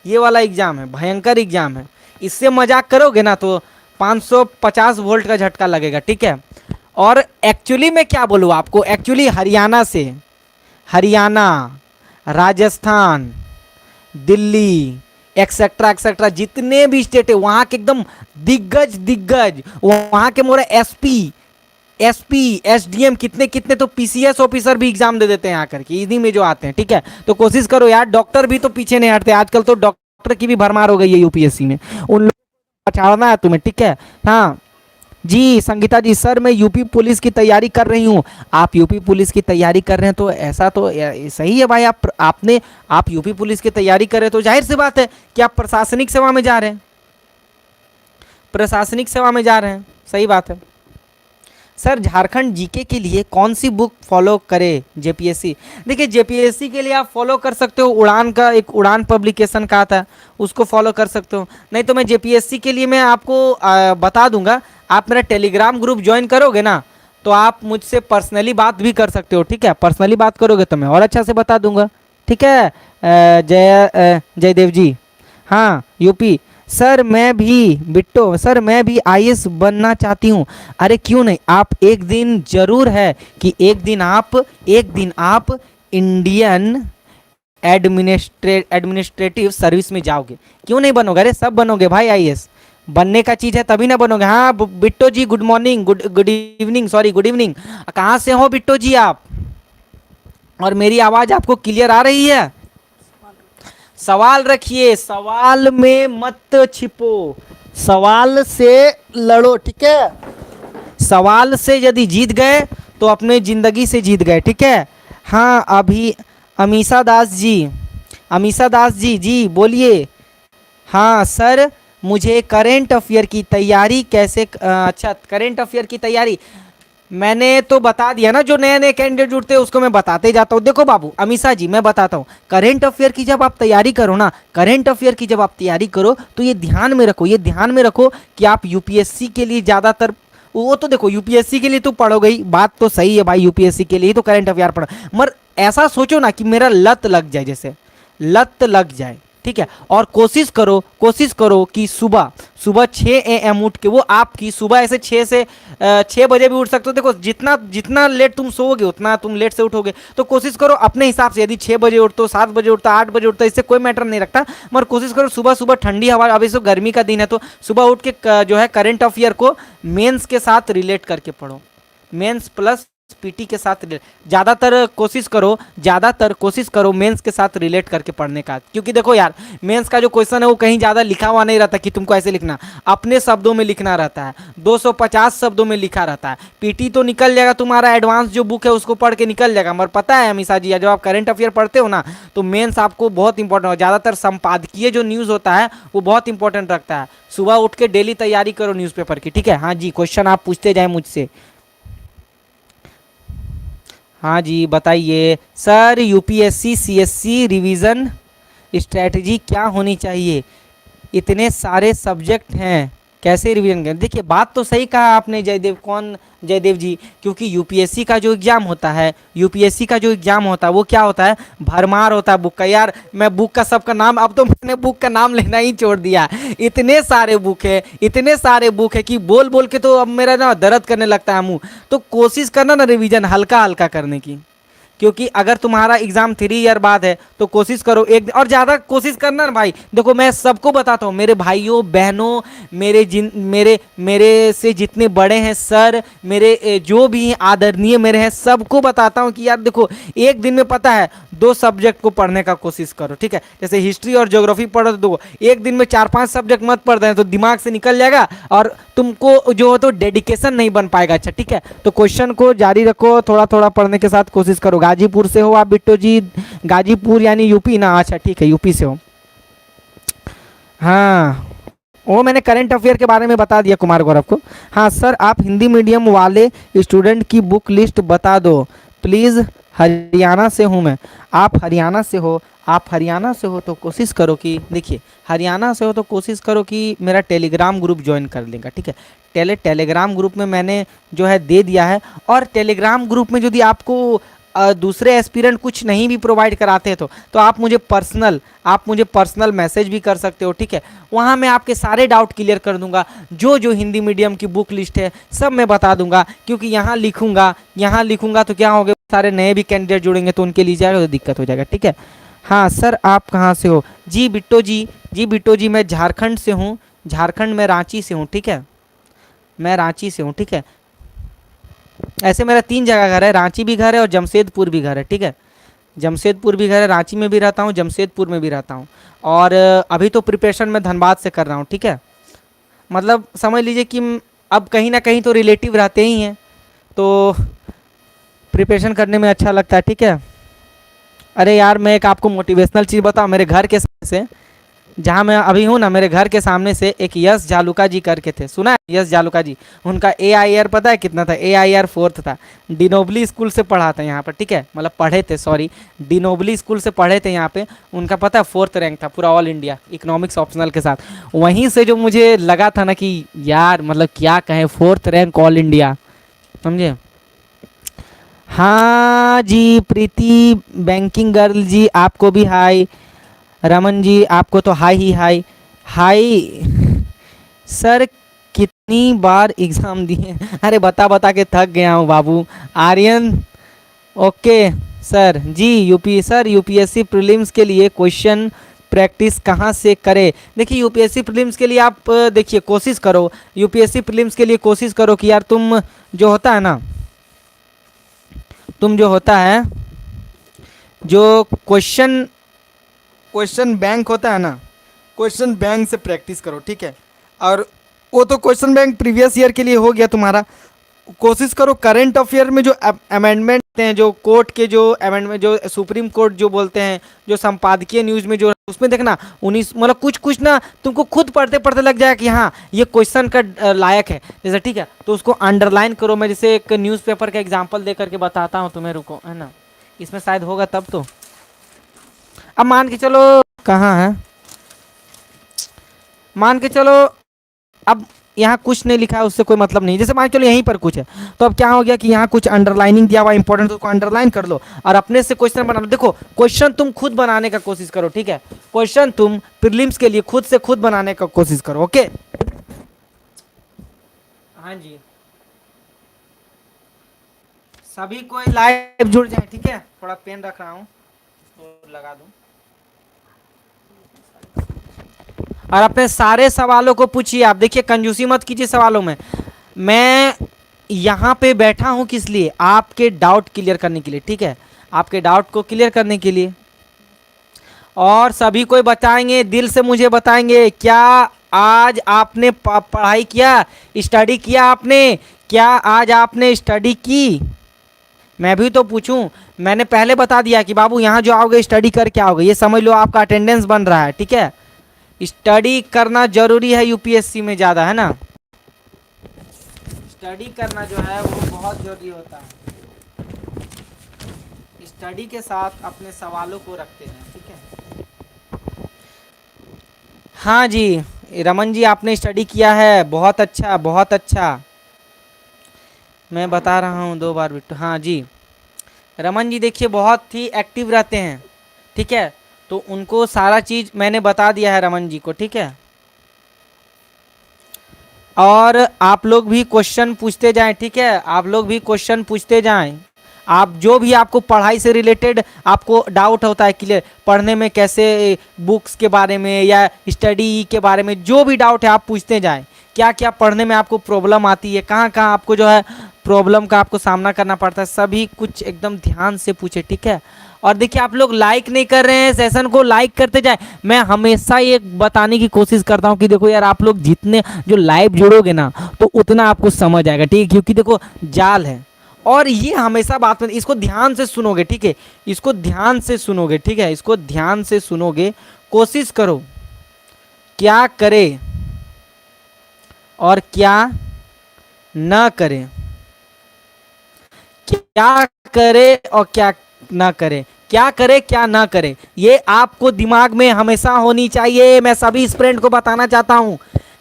ये वाला एग्जाम है, भयंकर एग्जाम है। इससे मजाक करोगे ना तो 550 वोल्ट का झटका लगेगा, ठीक है। और एक्चुअली मैं क्या बोलूँ आपको, एक्चुअली हरियाणा से, हरियाणा, राजस्थान, दिल्ली, एक्सेट्रा एक्सेट्रा जितने भी स्टेट है वहाँ के एकदम दिग्गज दिग्गज, वहाँ के मोरे एसपी, एसपी, एसडीएम, कितने कितने तो पीसीएस ऑफिसर भी एग्जाम दे देते हैं आकर के, इन्हीं में जो आते हैं, ठीक है। तो कोशिश करो यार, डॉक्टर भी तो पीछे नहीं हटते आजकल, तो डॉक्टर की भी भरमार हो गई है यूपीएससी में, उन लोगों को पछाड़ना है तुम्हें, ठीक है। हाँ जी संगीता जी, सर मैं यूपी पुलिस की तैयारी कर रही हूँ। आप यूपी पुलिस की तैयारी कर रहे हैं तो ऐसा तो सही है भाई, आप यूपी पुलिस की तैयारी कर रहे हैं तो जाहिर सी बात है कि आप प्रशासनिक सेवा में जा रहे हैं, प्रशासनिक सेवा में जा रहे हैं, सही बात है। सर झारखंड जीके के लिए कौन सी बुक फॉलो करे जेपीएससी? देखिए जेपीएससी के लिए आप फॉलो कर सकते हो उड़ान का, एक उड़ान पब्लिकेशन का आता है, उसको फॉलो कर सकते हो। नहीं तो मैं जेपीएससी के लिए मैं आपको बता दूंगा, आप मेरा टेलीग्राम ग्रुप ज्वाइन करोगे ना तो आप मुझसे पर्सनली बात भी कर सकते हो, ठीक है। पर्सनली बात करोगे तो मैं और अच्छा से बता दूंगा, ठीक है। जयदेव जी, हाँ यूपी, सर मैं भी बिट्टो, सर मैं भी आईएएस बनना चाहती हूँ। अरे क्यों नहीं, आप एक दिन जरूर है कि एक दिन आप इंडियन एडमिनिस्ट्रेटिव सर्विस में जाओगे, क्यों नहीं बनोगे, अरे सब बनोगे भाई, आईएएस बनने का चीज़ है तभी ना बनोगे। हाँ Bitto ji good morning, good evening, sorry good evening, कहाँ से हो बिट्टो जी आप? और मेरी आवाज़ आपको क्लियर आ रही है? सवाल रखिए, सवाल में मत छिपो, सवाल से लड़ो, ठीक है। सवाल से यदि जीत गए तो अपने जिंदगी से जीत गए, ठीक है। हाँ अभी अमीषा दास जी, अमीषा दास जी, जी बोलिए। हाँ सर मुझे करेंट अफेयर की तैयारी कैसे अच्छा करेंट अफेयर की तैयारी मैंने तो बता दिया ना, जो नए नए कैंडिडेट जुड़ते हैं उसको मैं बताते जाता हूँ। देखो बाबू अमीषा जी मैं बताता हूँ, करेंट अफेयर की जब आप तैयारी करो ना, करेंट अफेयर की जब आप तैयारी करो तो ये ध्यान में रखो, ये ध्यान में रखो कि आप यूपीएससी के लिए ज़्यादातर, वो तो देखो यूपीएससी के लिए तो पढ़ोगे ही, बात तो सही है भाई, यूपीएससी के लिए ही तो करेंट अफेयर पढ़ो, मगर ऐसा सोचो ना कि मेरा लत लग जाए, जैसे लत लग जाए, ठीक है। और कोशिश करो कि सुबह सुबह 6 AM उठ के, वो आपकी सुबह ऐसे 6 बजे भी उठ सकते हो। देखो जितना जितना लेट तुम सोओगे उतना तुम लेट से उठोगे, तो कोशिश करो अपने हिसाब से, यदि 6 बजे उठते हो, 7 बजे उठता, 8 बजे उठता, इससे कोई मैटर नहीं रखता, मगर कोशिश करो सुबह सुबह ठंडी हवा, अभी तो गर्मी का दिन है तो सुबह उठ के जो है करंट अफेयर को मेंस के साथ रिलेट करके पढ़ो, मेंस प्लस पीटी के साथ ज़्यादातर कोशिश करो मेंस के साथ रिलेट करके पढ़ने का, क्योंकि देखो यार मेंस का जो क्वेश्चन है वो कहीं ज़्यादा लिखा हुआ नहीं रहता कि तुमको ऐसे लिखना, अपने शब्दों में लिखना रहता है, 250 शब्दों में लिखा रहता है। पीटी तो निकल जाएगा तुम्हारा, एडवांस जो बुक है उसको पढ़ के निकल जाएगा, मगर पता है अमीषा जी जब आप करंट अफेयर पढ़ते हो ना तो मेंस आपको बहुत इंपॉर्टेंट हो, ज़्यादातर संपादकीय जो न्यूज़ होता है वो बहुत इंपॉर्टेंट रखता है। सुबह उठ के डेली तैयारी करो न्यूज़पेपर की, ठीक है। हाँ जी क्वेश्चन आप पूछते जाए मुझसे। हाँ जी बताइए sir, UPSC CSC revision strategy क्या होनी चाहिए? इतने सारे सब्जेक्ट हैं कैसे रिवीजन करें? देखिए बात तो सही कहा आपने जयदेव जी, क्योंकि यूपीएससी का जो एग्ज़ाम होता है, यूपीएससी का जो एग्ज़ाम होता है वो क्या होता है, भरमार होता है बुक का। यार मैं बुक का सबका नाम, अब तो मैंने बुक का नाम लेना ही छोड़ दिया, इतने सारे बुक है, इतने सारे बुक है कि बोल बोल के तो अब मेरा ना दर्द करने लगता है मुँह। तो कोशिश करना ना रिवीजन हल्का हल्का करने की, क्योंकि अगर तुम्हारा एग्जाम 3 ईयर बाद है तो कोशिश करो एक, और ज़्यादा कोशिश करना ना भाई। देखो मैं सबको बताता हूँ, मेरे भाइयों बहनों, मेरे से जितने बड़े हैं सर, मेरे जो भी आदरणीय मेरे हैं, सबको बताता हूँ कि यार देखो, एक दिन में पता है 2 सब्जेक्ट को पढ़ने का कोशिश करो, ठीक है। जैसे हिस्ट्री और ज्योग्राफी पढ़ो तो देखो, एक दिन में 4-5 सब्जेक्ट मत पढ़ दें तो दिमाग से निकल जाएगा और तुमको जो हो तो डेडिकेशन नहीं बन पाएगा अच्छा, ठीक है। तो क्वेश्चन को जारी रखो, थोड़ा थोड़ा पढ़ने के साथ कोशिश करो। गाजीपुर से हो आप बिट्टू जी? गाजीपुर यानी यूपी ना? अच्छा ठीक है, यूपी से हो। हाँ, वो मैंने करंट अफेयर के बारे में बता दिया कुमार गौरव को। हाँ सर, आप हिंदी मीडियम वाले स्टूडेंट की बुक लिस्ट बता दो प्लीज़। हरियाणा से हूँ मैं। आप हरियाणा से हो, आप हरियाणा से हो तो कोशिश करो कि, देखिए हरियाणा से हो तो कोशिश करो कि मेरा टेलीग्राम ग्रुप ज्वाइन कर लेगा, ठीक है। टेलीग्राम ग्रुप में मैंने जो है दे दिया है, और टेलीग्राम ग्रुप में यदि आपको दूसरे एस्पिरेंट कुछ नहीं भी प्रोवाइड कराते हैं तो आप मुझे पर्सनल मैसेज भी कर सकते हो, ठीक है। वहाँ मैं आपके सारे डाउट क्लियर कर दूंगा। जो जो हिंदी मीडियम की बुक लिस्ट है सब मैं बता दूंगा, क्योंकि यहाँ लिखूंगा तो क्या होगा, सारे नए भी कैंडिडेट जुड़ेंगे तो उनके लिए जाएगा तो दिक्कत हो जाएगा, ठीक है। हाँ सर, आप कहाँ से हो? जी बिट्टो जी मैं झारखंड से हूँ। झारखंड में रांची से हूँ, ठीक है। मैं रांची से हूँ, ठीक है। ऐसे मेरा 3 जगह घर है, रांची भी घर है और जमशेदपुर भी घर है, ठीक है। जमशेदपुर भी घर है, रांची में भी रहता हूँ, जमशेदपुर में भी रहता हूँ। और अभी तो प्रिपरेशन मैं धनबाद से कर रहा हूँ, ठीक है। मतलब समझ लीजिए कि अब कहीं ना कहीं तो रिलेटिव रहते ही हैं, तो प्रिपरेशन करने में अच्छा लगता है, ठीक है। अरे यार, मैं एक आपको मोटिवेशनल चीज़ बताऊँ, मेरे घर के सामने से, जहाँ मैं अभी हूँ ना, मेरे घर के सामने से एक यश जालूका जी करके थे, सुना है? यश जालूका जी, उनका AIR पता है कितना था? AIR 4th था। डिनोबली स्कूल से पढ़ा था यहाँ पर, ठीक है। मतलब पढ़े थे, सॉरी, डिनोबली स्कूल से पढ़े थे यहाँ पे। उनका पता है 4th रैंक था पूरा ऑल इंडिया इकोनॉमिक्स ऑप्शनल के साथ। वहीं से जो मुझे लगा था ना कि यार मतलब क्या कहें, 4th रैंक ऑल इंडिया, समझे। हाँ जी, प्रीति बैंकिंग गर्ल जी, आपको भी हाय। रमन जी, आपको तो हाय ही हाय। हाय सर, कितनी बार एग्ज़ाम दिए? अरे बता बता के थक गया हूँ बाबू। आर्यन, ओके सर जी। यूपीएससी प्रीलिम्स के लिए क्वेश्चन प्रैक्टिस कहाँ से करें? देखिए यूपीएससी प्रीलिम्स के लिए आप देखिए कोशिश करो, यूपीएससी प्रीलिम्स के लिए कोशिश करो कि यार तुम जो होता है ना, तुम जो होता है, जो क्वेश्चन बैंक होता है ना, क्वेश्चन बैंक से प्रैक्टिस करो, ठीक है। और वो तो क्वेश्चन बैंक प्रीवियस ईयर के लिए हो गया तुम्हारा। कोशिश करो करंट अफेयर में जो अमेंडमेंट हैं, जो कोर्ट के जो अमेंडमेंट, जो सुप्रीम कोर्ट जो बोलते हैं, जो संपादकीय न्यूज़ में जो, उसमें देखना 19 मतलब कुछ कुछ ना तुमको खुद पढ़ते पढ़ते लग जाएगा कि हाँ ये क्वेश्चन का लायक है, जैसे, ठीक है। तो उसको अंडरलाइन करो। मैं जैसे एक न्यूज़पेपर का एग्जाम्पल दे करके बताता हूँ तुम्हें, रुको, है ना, इसमें शायद होगा तब तो। अब मान के चलो, कहाँ है, मान के चलो अब यहाँ कुछ नहीं लिखा है, उससे कोई मतलब नहीं। जैसे मान के चलो यहीं पर कुछ है, तो अब क्या हो गया कि यहाँ कुछ अंडरलाइनिंग दिया हुआ इंपॉर्टेंट, उसको अंडरलाइन कर लो और अपने से क्वेश्चन बना लो। देखो क्वेश्चन तुम खुद बनाने का कोशिश करो, ठीक है। क्वेश्चन तुम प्रीलिम्स के लिए खुद से खुद बनाने का कोशिश करो, ओके। हाँ जी, सभी कोई लाइव जुड़ जाए, ठीक है। थोड़ा पेन रख रहा हूँ तो लगा दूँ, और अपने सारे सवालों को पूछिए। आप देखिए कंजूसी मत कीजिए सवालों में। मैं यहाँ पे बैठा हूँ किस लिए? आपके डाउट क्लियर करने के लिए, ठीक है। आपके डाउट को क्लियर करने के लिए। और सभी कोई बताएंगे, दिल से मुझे बताएंगे, क्या आज आपने पढ़ाई किया, स्टडी किया आपने? क्या आज आपने स्टडी की? मैं भी तो पूछूं। मैंने पहले बता दिया कि बाबू यहाँ जो आओगे स्टडी करके आओगे, ये समझ लो आपका अटेंडेंस बन रहा है, ठीक है। स्टडी करना जरूरी है यूपीएससी में ज़्यादा, है ना। स्टडी करना जो है वो बहुत जरूरी होता है। स्टडी के साथ अपने सवालों को रखते हैं, ठीक है। हाँ जी रमन जी, आपने स्टडी किया है, बहुत अच्छा बहुत अच्छा। मैं बता रहा हूँ 2 बार बिट्टू। हाँ जी रमन जी, देखिए बहुत ही एक्टिव रहते हैं, ठीक है। तो उनको सारा चीज़ मैंने बता दिया है रमन जी को, ठीक है। और आप लोग भी क्वेश्चन पूछते जाएं, ठीक है। आप लोग भी क्वेश्चन पूछते जाएं। आप जो भी आपको पढ़ाई से रिलेटेड आपको डाउट होता है क्लियर, पढ़ने में कैसे, बुक्स के बारे में या स्टडी के बारे में जो भी डाउट है आप पूछते जाएं। क्या क्या पढ़ने में आपको प्रॉब्लम आती है, कहाँ कहाँ आपको जो है प्रॉब्लम का आपको सामना करना पड़ता है, सभी कुछ एकदम ध्यान से पूछे, ठीक है। और देखिए आप लोग लाइक नहीं कर रहे हैं, सेशन को लाइक करते जाए। मैं हमेशा ये बताने की कोशिश करता हूँ कि देखो यार, आप लोग जितने जो लाइव जुड़ोगे ना तो उतना आपको समझ आएगा, ठीक है, क्योंकि देखो जाल है। और ये हमेशा बात में इसको ध्यान से सुनोगे, ठीक है, इसको ध्यान से सुनोगे, ठीक है, इसको ध्यान से सुनोगे। कोशिश करो क्या करे और क्या ना करे, क्या करे और क्या ना करे, क्या करे क्या ना करे, ये आपको दिमाग में हमेशा होनी चाहिए। मैं सभी स्टूडेंट को बताना चाहता हूं,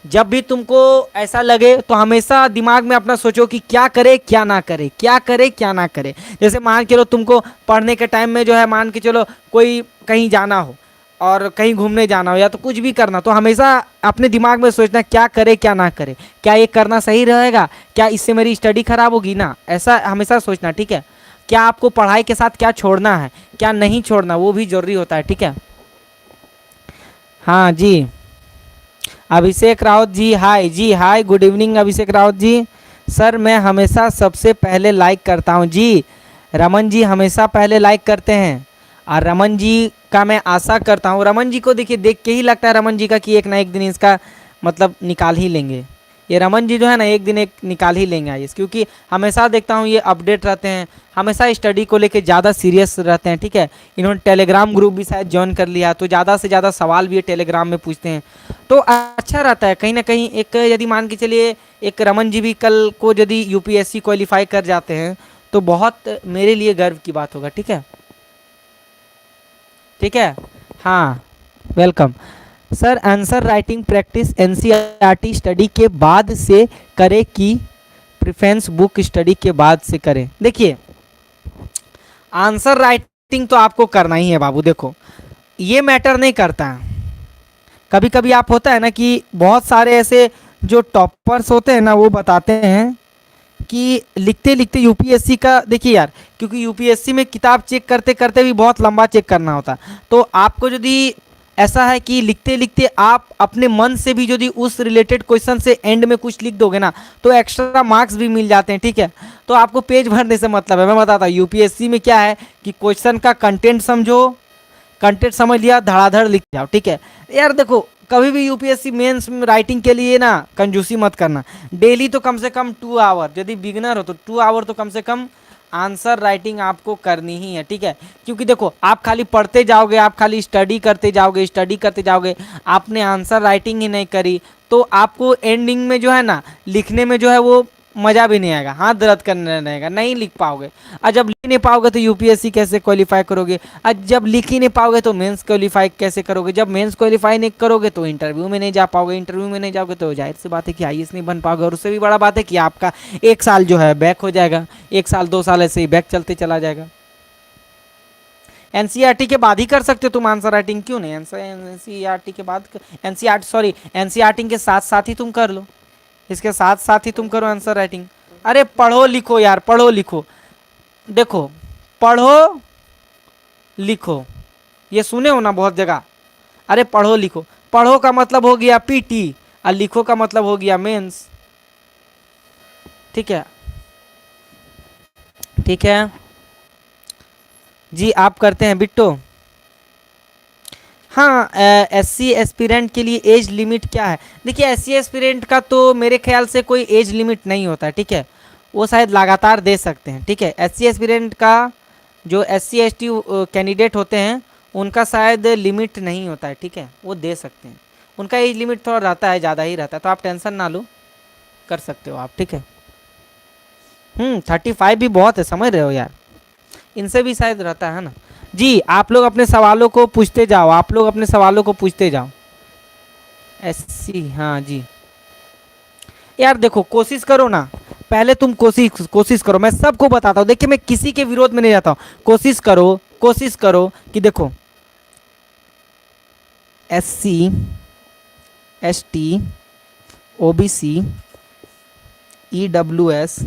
जब भी तुमको ऐसा लगे तो हमेशा दिमाग में अपना सोचो कि क्या करे क्या ना करे, क्या करे क्या ना करे। जैसे मान के चलो तुमको पढ़ने के टाइम में जो है, मान के चलो कोई कहीं जाना हो और कहीं घूमने जाना हो या तो कुछ भी करना, तो हमेशा अपने दिमाग में सोचना क्या करे क्या ना करे, क्या ये करना सही रहेगा, क्या इससे मेरी स्टडी खराब होगी ना, ऐसा हमेशा सोचना, ठीक है। क्या आपको पढ़ाई के साथ क्या छोड़ना है क्या नहीं छोड़ना, वो भी जरूरी होता है, ठीक है। हाँ जी, अभिषेक राउत जी हाय, जी हाय, गुड इवनिंग अभिषेक राउत जी। सर मैं हमेशा सबसे पहले लाइक करता हूँ जी। रमन जी हमेशा पहले लाइक करते हैं, और रमन जी का मैं आशा करता हूँ, रमन जी को देखिए देख के ही लगता है रमन जी का कि एक ना एक दिन इसका मतलब निकाल ही लेंगे। ये रमन जी जो है ना एक दिन एक निकाल ही लेंगे आईएएस, क्योंकि हमेशा देखता हूँ ये अपडेट रहते हैं, हमेशा स्टडी को लेके ज़्यादा सीरियस रहते हैं, ठीक है। इन्होंने टेलीग्राम ग्रुप भी शायद ज्वाइन कर लिया, तो ज़्यादा से ज़्यादा सवाल भी ये टेलीग्राम में पूछते हैं, तो अच्छा रहता है कहीं ना कहीं। एक यदि मान के चलिए एक रमन जी भी कल को यदि यूपीएससी क्वालिफाई कर जाते हैं तो बहुत मेरे लिए गर्व की बात होगा, ठीक है, ठीक है। हाँ welcome sir. Answer writing practice NCERT study के बाद से करें कि प्रेफरेंस बुक स्टडी के बाद से करें। देखिए आंसर राइटिंग तो आपको करना ही है बाबू, देखो ये मैटर नहीं करता है। कभी कभी आप होता है ना कि बहुत सारे ऐसे जो टॉपर्स होते हैं ना वो बताते हैं कि लिखते लिखते यूपीएससी का, देखिए यार क्योंकि यूपीएससी में किताब चेक करते करते भी बहुत लंबा चेक करना होता है, तो आपको यदि ऐसा है कि लिखते लिखते आप अपने मन से भी यदि उस रिलेटेड क्वेश्चन से एंड में कुछ लिख दोगे ना तो एक्स्ट्रा मार्क्स भी मिल जाते हैं, ठीक है। तो आपको पेज भरने से मतलब है, मैं बताता हूँ यूपीएससी में क्या है कि क्वेश्चन का कंटेंट समझो, कंटेंट समझ लिया धड़ाधड़ लिख जाओ, ठीक है। यार देखो कभी भी यूपीएससी मेंस राइटिंग के लिए ना कंजूसी मत करना, डेली तो कम से कम 2 आवर, यदि बिगनर हो तो 2 आवर तो कम से कम आंसर राइटिंग आपको करनी ही है, ठीक है। क्योंकि देखो आप खाली पढ़ते जाओगे, आप खाली स्टडी करते जाओगे, स्टडी करते जाओगे, आपने आंसर राइटिंग ही नहीं करी तो आपको एंडिंग में जो है ना लिखने में जो है वो मज़ा भी नहीं आएगा, हाथ दर्द करने रहेगा, नहीं लिख पाओगे। और जब लिख नहीं पाओगे तो यूपीएससी कैसे क्वालिफाई करोगे, और जब लिख ही नहीं पाओगे तो मेंस क्वालिफाई कैसे करोगे, जब मेंस क्वालिफाई नहीं करोगे तो इंटरव्यू में नहीं जा पाओगे, इंटरव्यू में नहीं जाओगे तो जाहिर सी बात है कि आईएएस नहीं बन पाओगे, और उससे भी बड़ा बात है कि आपका 1 साल जो है बैक हो जाएगा, 1 साल 2 साल ऐसे ही बैक चलते चला जाएगा। एनसीईआरटी के बाद ही कर सकते हो तुम आंसर राइटिंग, क्यों नहीं एनसीईआरटी के बाद, एनसीईआरटी सॉरी एनसीईआरटी के साथ साथ ही तुम कर लो, इसके साथ साथ ही तुम करो आंसर राइटिंग। अरे पढ़ो लिखो यार, पढ़ो लिखो, देखो पढ़ो लिखो, ये सुने हो ना बहुत जगह, अरे पढ़ो लिखो, पढ़ो का मतलब हो गया पीटी और लिखो का मतलब हो गया मेंस, ठीक है, ठीक है जी। आप करते हैं बिट्टो। हाँ एससी एस्पिरेंट के लिए एज लिमिट क्या है, देखिए एससी एस्पिरेंट का तो मेरे ख्याल से कोई एज लिमिट नहीं होता है, ठीक है, वो शायद लगातार दे सकते हैं, ठीक है। एससी एस्पिरेंट का जो एससी एसटी कैंडिडेट होते हैं उनका शायद लिमिट नहीं होता है, ठीक है, वो दे सकते हैं, उनका एज लिमिट थोड़ा रहता है, ज़्यादा ही रहता है, तो आप टेंशन ना लो, कर सकते हो आप, ठीक है। 35 भी बहुत है, समझ रहे हो यार, इनसे भी शायद रहता है ना जी। आप लोग अपने सवालों को पूछते जाओ, आप लोग अपने सवालों को पूछते जाओ। एससी हाँ जी, यार देखो कोशिश करो ना, पहले तुम कोशिश करो, मैं सबको बताता हूँ, देखिए मैं किसी के विरोध में नहीं जाता हूँ, कोशिश करो कि देखो एससी एसटी ओबीसी ईडब्ल्यूएस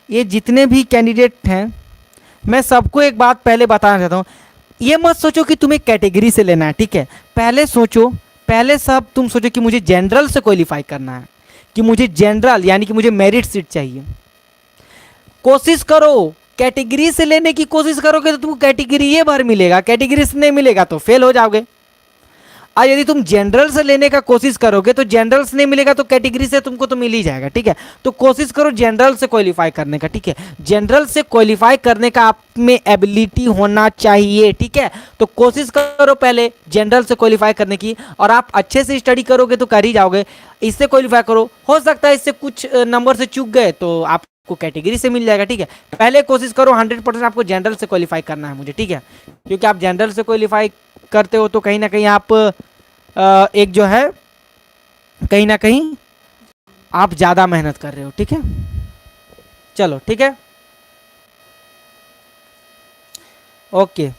ये जितने भी कैंडिडेट हैं, मैं सबको एक बात पहले बताना चाहता हूँ। ये मत सोचो कि तुम्हें कैटेगरी से लेना है, ठीक है। पहले सोचो, पहले सब तुम सोचो कि मुझे जनरल से क्वालिफाई करना है, कि मुझे जनरल यानी कि मुझे मेरिट सीट चाहिए। कोशिश करो कैटेगरी से लेने की कोशिश करोगे तो तुमको कैटेगरी ये भर मिलेगा, कैटेगरी से नहीं मिलेगा तो फेल हो जाओगे। और यदि तुम जनरल से लेने का कोशिश करोगे तो जनरल से नहीं मिलेगा तो कैटेगरी से तुमको तो मिल ही जाएगा, ठीक है। तो कोशिश करो जनरल से क्वालिफाई करने का, ठीक है। जनरल से क्वालिफाई करने का आप में एबिलिटी होना चाहिए, ठीक है। तो कोशिश करो पहले जनरल से क्वालिफाई करने की, और आप अच्छे से स्टडी करोगे तो कर ही जाओगे। इससे क्वालिफाई करो, हो सकता है इससे कुछ नंबर से चूक गए तो आपको कैटेगरी से मिल जाएगा, ठीक है। पहले कोशिश करो 100% आपको जनरल से क्वालिफाई करना है मुझे, ठीक है। क्योंकि आप जनरल से क्वालिफाई करते हो तो कहीं ना कहीं आप एक जो है कहीं ना कहीं आप ज़्यादा मेहनत कर रहे हो, ठीक है। चलो ठीक है, ओके,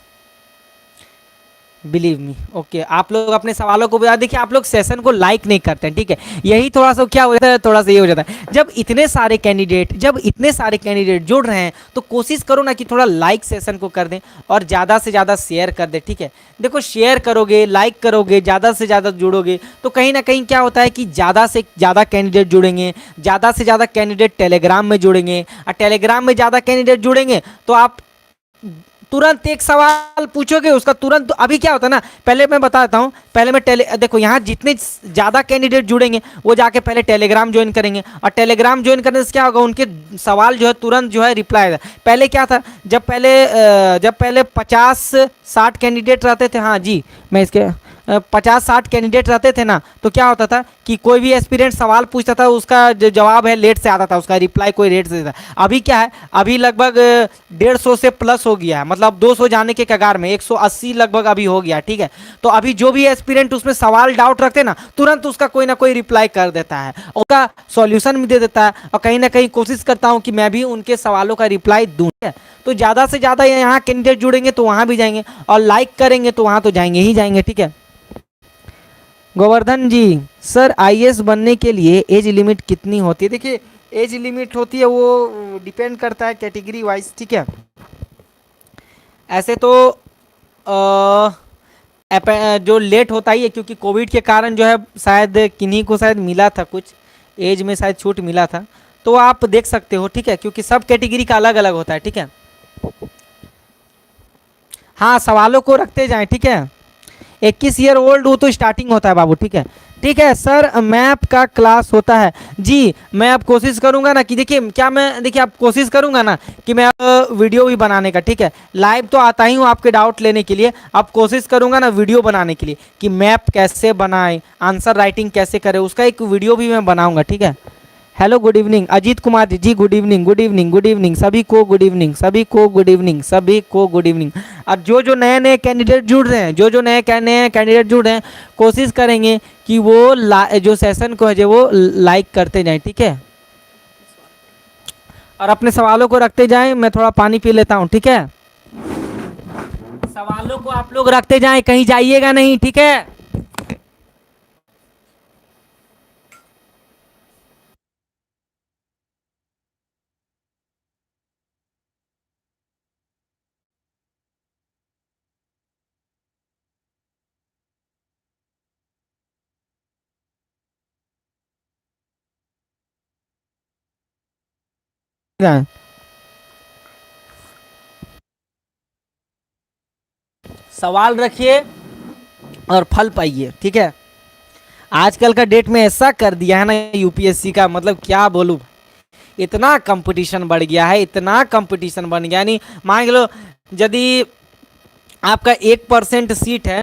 बिलीव मी, ओके। आप लोग अपने सवालों को बता, देखिए आप लोग सेशन को लाइक नहीं करते हैं, ठीक है। यही थोड़ा सा क्या हो जाता है, थोड़ा सा ये हो जाता है जब इतने सारे कैंडिडेट जुड़ रहे हैं तो कोशिश करो ना कि थोड़ा लाइक सेशन को कर दें और ज़्यादा से ज़्यादा शेयर कर दें, ठीक है। देखो शेयर करोगे, लाइक करोगे, ज़्यादा से ज़्यादा जुड़ोगे तो कहीं ना कहीं क्या होता है कि ज़्यादा से ज़्यादा कैंडिडेट जुड़ेंगे, ज़्यादा से ज़्यादा कैंडिडेट टेलीग्राम में जुड़ेंगे, और टेलीग्राम में ज़्यादा कैंडिडेट जुड़ेंगे तो आप तुरंत एक सवाल पूछोगे उसका तुरंत, तो अभी क्या होता है ना, पहले मैं बताता हूँ, पहले मैं देखो यहाँ जितने ज़्यादा कैंडिडेट जुड़ेंगे वो जाके पहले टेलीग्राम ज्वाइन करेंगे, और टेलीग्राम ज्वाइन करने से क्या होगा, उनके सवाल जो है तुरंत जो है रिप्लाई आएगा। पहले क्या था, जब पहले 50-60 कैंडिडेट रहते थे, हाँ जी मैं इसके 50-60 कैंडिडेट रहते थे ना, तो क्या होता था कि कोई भी एस्पिरेंट सवाल पूछता था, उसका जो जवाब है लेट से आता था, उसका रिप्लाई कोई लेट से देता। अभी क्या है, अभी लगभग 150 से प्लस हो गया है, मतलब 200 जाने के कगार में, 180 लगभग अभी हो गया, ठीक है। तो अभी जो भी एस्पिरेंट उसमें सवाल डाउट रखते हैं ना, तुरंत उसका कोई ना कोई रिप्लाई कर देता है, उसका सॉल्यूशन भी दे देता है, और कहीं ना कहीं कोशिश करता हूँ कि मैं भी उनके सवालों का रिप्लाई दूँ। तो ज़्यादा से ज़्यादा यहाँ कैंडिडेट जुड़ेंगे तो वहाँ भी जाएंगे, और लाइक करेंगे तो वहाँ तो जाएंगे ही जाएंगे, ठीक है। गोवर्धन जी, सर आईएएस बनने के लिए एज लिमिट कितनी होती है? देखिए एज लिमिट होती है वो डिपेंड करता है कैटेगरी वाइज, ठीक है। ऐसे तो जो लेट होता ही है क्योंकि कोविड के कारण जो है शायद किन्हीं को शायद मिला था, कुछ एज में शायद छूट मिला था, तो आप देख सकते हो, ठीक है, क्योंकि सब कैटेगरी का अलग अलग होता है, ठीक है। हाँ सवालों को रखते जाएं, ठीक है। 21 ईयर ओल्ड वो तो स्टार्टिंग होता है बाबू, ठीक है। ठीक है सर, मैप का क्लास होता है जी, मैं अब कोशिश करूंगा ना कि देखिए आप कोशिश करूंगा ना कि मैं वीडियो भी बनाने का, ठीक है। लाइव तो आता ही हूँ आपके डाउट लेने के लिए, अब कोशिश करूंगा ना वीडियो बनाने के लिए कि मैप कैसे बनाएं, आंसर राइटिंग कैसे करें, उसका एक वीडियो भी मैं बनाऊंगा, ठीक है। Hello good evening Ajit Kumar ji, good evening good evening good evening सभी को, गुड इवनिंग सभी को, गुड इवनिंग सभी को, गुड इवनिंग। और जो नए कैंडिडेट जुड़ रहे हैं, जो नए कैंडिडेट जुड़ रहे हैं, कोशिश करेंगे कि वो जो सेशन को है वो लाइक करते जाएं, ठीक है, और अपने सवालों को रखते जाएं। मैं थोड़ा पानी पी लेता हूँ, ठीक है। सवालों को आप लोग रखते जाएं, कहीं जाइएगा नहीं, ठीक है। सवाल रखिए और फल पाइए, ठीक है। आजकल का डेट में ऐसा कर दिया है ना यूपीएससी का, मतलब क्या बोलूँ, इतना कंपटीशन बढ़ गया है, इतना कंपटीशन बन गया, नहीं मान लो यदि आपका 1% सीट है,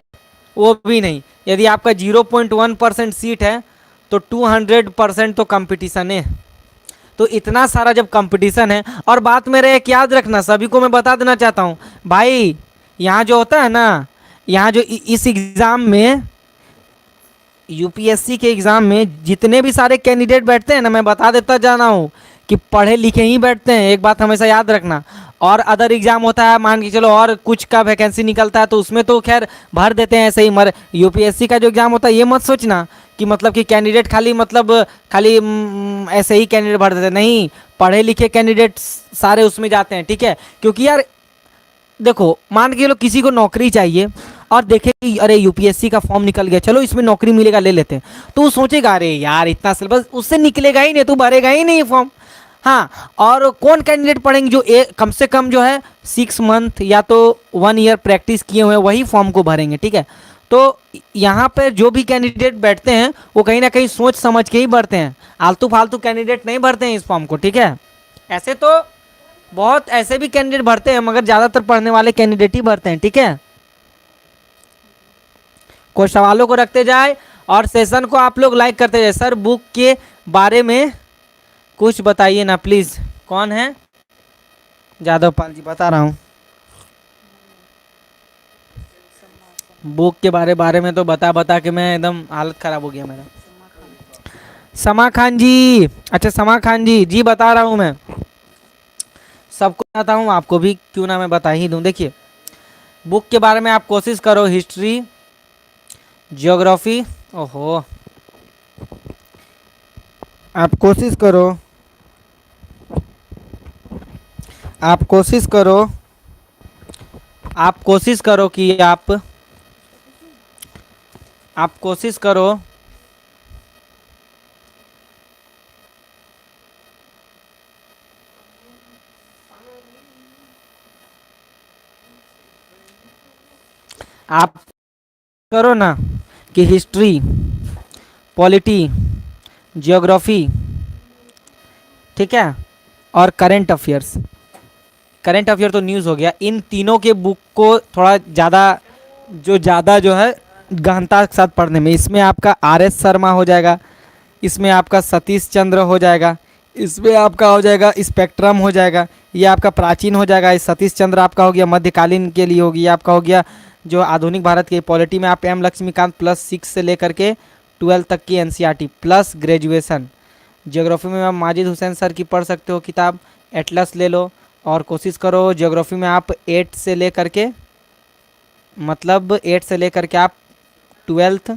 वो भी नहीं, यदि आपका 0.1% सीट है तो 200% तो कंपटीशन है। तो इतना सारा जब कंपटीशन है, और बात मेरे एक याद रखना, सभी को मैं बता देना चाहता हूँ भाई, यहाँ जो होता है ना, यहाँ जो इस एग्ज़ाम में, यूपीएससी के एग्ज़ाम में जितने भी सारे कैंडिडेट बैठते हैं ना, मैं बता देता जा रहा हूँ कि पढ़े लिखे ही बैठते हैं, एक बात हमेशा याद रखना। और अदर एग्ज़ाम होता है, मान के चलो और कुछ का वैकेंसी निकलता है तो उसमें तो खैर भर देते हैं ऐसे ही, मगर यूपीएससी का जो एग्ज़ाम होता है ये मत सोचना कि मतलब कि कैंडिडेट खाली ऐसे ही कैंडिडेट भर देते, नहीं, पढ़े लिखे कैंडिडेट सारे उसमें जाते हैं, ठीक है। क्योंकि यार देखो, मान के चलो किसी को नौकरी चाहिए और देखे कि अरे यूपीएससी का फॉर्म निकल गया, चलो इसमें नौकरी मिलेगा, ले लेते हैं, तो वो सोचेगा अरे यार इतना सिलेबस उससे निकलेगा ही नहीं, तू भरेगा ही नहीं फॉर्म। हाँ, और कौन कैंडिडेट पढ़ेंगे जो कम से कम जो है 6 मंथ या तो 1 ईयर प्रैक्टिस किए हुए हैं, वही फॉर्म को भरेंगे, ठीक है। तो यहाँ पर जो भी कैंडिडेट बैठते हैं वो कहीं ना कहीं सोच समझ के ही भरते हैं, आलतू फालतू कैंडिडेट नहीं भरते हैं इस फॉर्म को, ठीक है। ऐसे तो बहुत ऐसे भी कैंडिडेट भरते हैं, मगर ज़्यादातर पढ़ने वाले कैंडिडेट ही भरते हैं, ठीक है। कुछ सवालों को रखते जाए और सेशन को आप लोग लाइक करते जाए। सर बुक के बारे में कुछ बताइए ना प्लीज़। कौन है? जादव पाल जी, बता रहा हूँ। बुक के बारे में तो बता बता के मैं एकदम हालत ख़राब हो गया मेरा। समा खान जी, अच्छा समा खान जी, जी बता रहा हूँ मैं, सबको बताता हूँ, आपको भी क्यों ना मैं बता ही दूँ। देखिए बुक के बारे में आप कोशिश करो, हिस्ट्री, ज्योग्राफी, ओहो, आप कोशिश करो, आप कोशिश करो, आप कोशिश करो कि आप कोशिश करो आप करो ना कि हिस्ट्री, पॉलिटी, ज्योग्राफी, ठीक है, और करंट अफेयर्स। करंट अफेयर तो न्यूज़ हो गया, इन तीनों के बुक को थोड़ा ज़्यादा जो है गहनता के साथ पढ़ने में, इसमें आपका आर.एस. शर्मा हो जाएगा, इसमें आपका सतीश चंद्र हो जाएगा, इसमें आपका हो जाएगा स्पेक्ट्रम हो जाएगा, ये आपका प्राचीन हो जाएगा, इस सतीश चंद्र आपका हो गया मध्यकालीन के लिए होगी, ये आपका हो गया जो आधुनिक भारत के। पॉलिटी में आप एम लक्ष्मीकांत +6 से लेकर के 12 तक की एनसीईआरटी प्लस ग्रेजुएशन। ज्योग्राफी में आप माजिद हुसैन सर की पढ़ सकते हो किताब, एटलस ले लो और कोशिश करो ज्योग्राफी में आप 8 से लेकर के, मतलब 8 से लेकर के आप 12th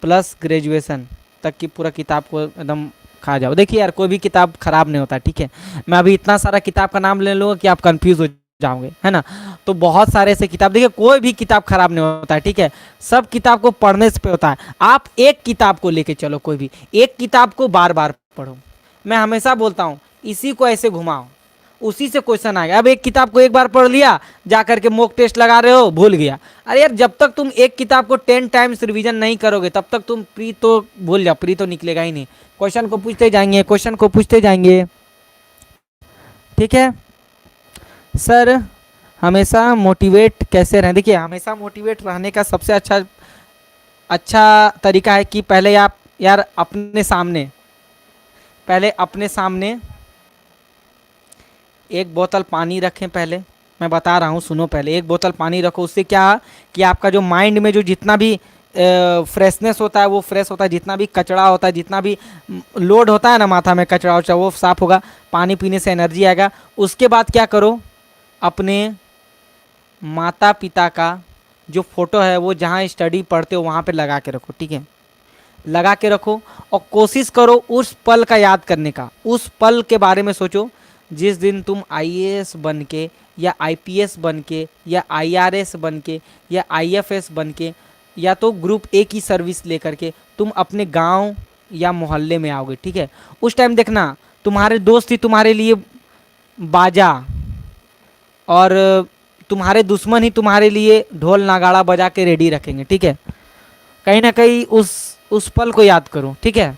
प्लस ग्रेजुएशन तक की पूरा किताब को एकदम खा जाओ। देखिए यार कोई भी किताब ख़राब नहीं होता, ठीक है। मैं अभी इतना सारा किताब का नाम ले लूँगा कि आप कंफ्यूज हो जाओगे, है ना। तो बहुत सारे ऐसे किताब, देखिए कोई भी किताब खराब नहीं होता है, ठीक है। सब किताब को पढ़ने से पे होता है। आप एक किताब को लेके चलो, कोई भी एक किताब को बार बार पढ़ो। मैं हमेशा बोलता हूँ इसी को ऐसे घुमाओ, उसी से क्वेश्चन आएगा। अब एक किताब को एक बार पढ़ लिया, जा करके मॉक टेस्ट लगा रहे हो, भूल गया। अरे यार जब तक तुम एक किताब को 10 टाइम्स रिवीजन नहीं करोगे तब तक तुम प्री तो भूल जाओ, प्री तो निकलेगा ही नहीं। क्वेश्चन को पूछते जाएंगे, क्वेश्चन को पूछते जाएंगे, ठीक है। सर हमेशा मोटिवेट कैसे रहें? देखिए हमेशा मोटिवेट रहने का सबसे अच्छा तरीका है कि पहले आप यार पहले अपने सामने एक बोतल पानी रखें। पहले मैं बता रहा हूँ, सुनो, पहले एक बोतल पानी रखो। उससे क्या कि आपका जो माइंड में जो जितना भी फ्रेशनेस होता है वो फ्रेश होता है, जितना भी कचरा होता है, जितना भी लोड होता है ना माथा में कचरा वचरा, वो साफ होगा। पानी पीने से एनर्जी आएगा। उसके बाद क्या करो, अपने माता पिता का जो फ़ोटो है वो जहाँ स्टडी पढ़ते हो वहाँ पे लगा के रखो, ठीक है। लगा के रखो और कोशिश करो उस पल का याद करने का। उस पल के बारे में सोचो जिस दिन तुम आईएएस बन के या आईपीएस बन के या आईआरएस बन के या आईएफएस बन के या तो ग्रुप ए की सर्विस लेकर के तुम अपने गांव या मोहल्ले में आओगे, ठीक है। उस टाइम देखना तुम्हारे दोस्त ही तुम्हारे लिए बाजा और तुम्हारे दुश्मन ही तुम्हारे लिए ढोल नगाड़ा बजा के रेडी रखेंगे, ठीक है। कहीं ना कहीं उस पल को याद करो, ठीक है।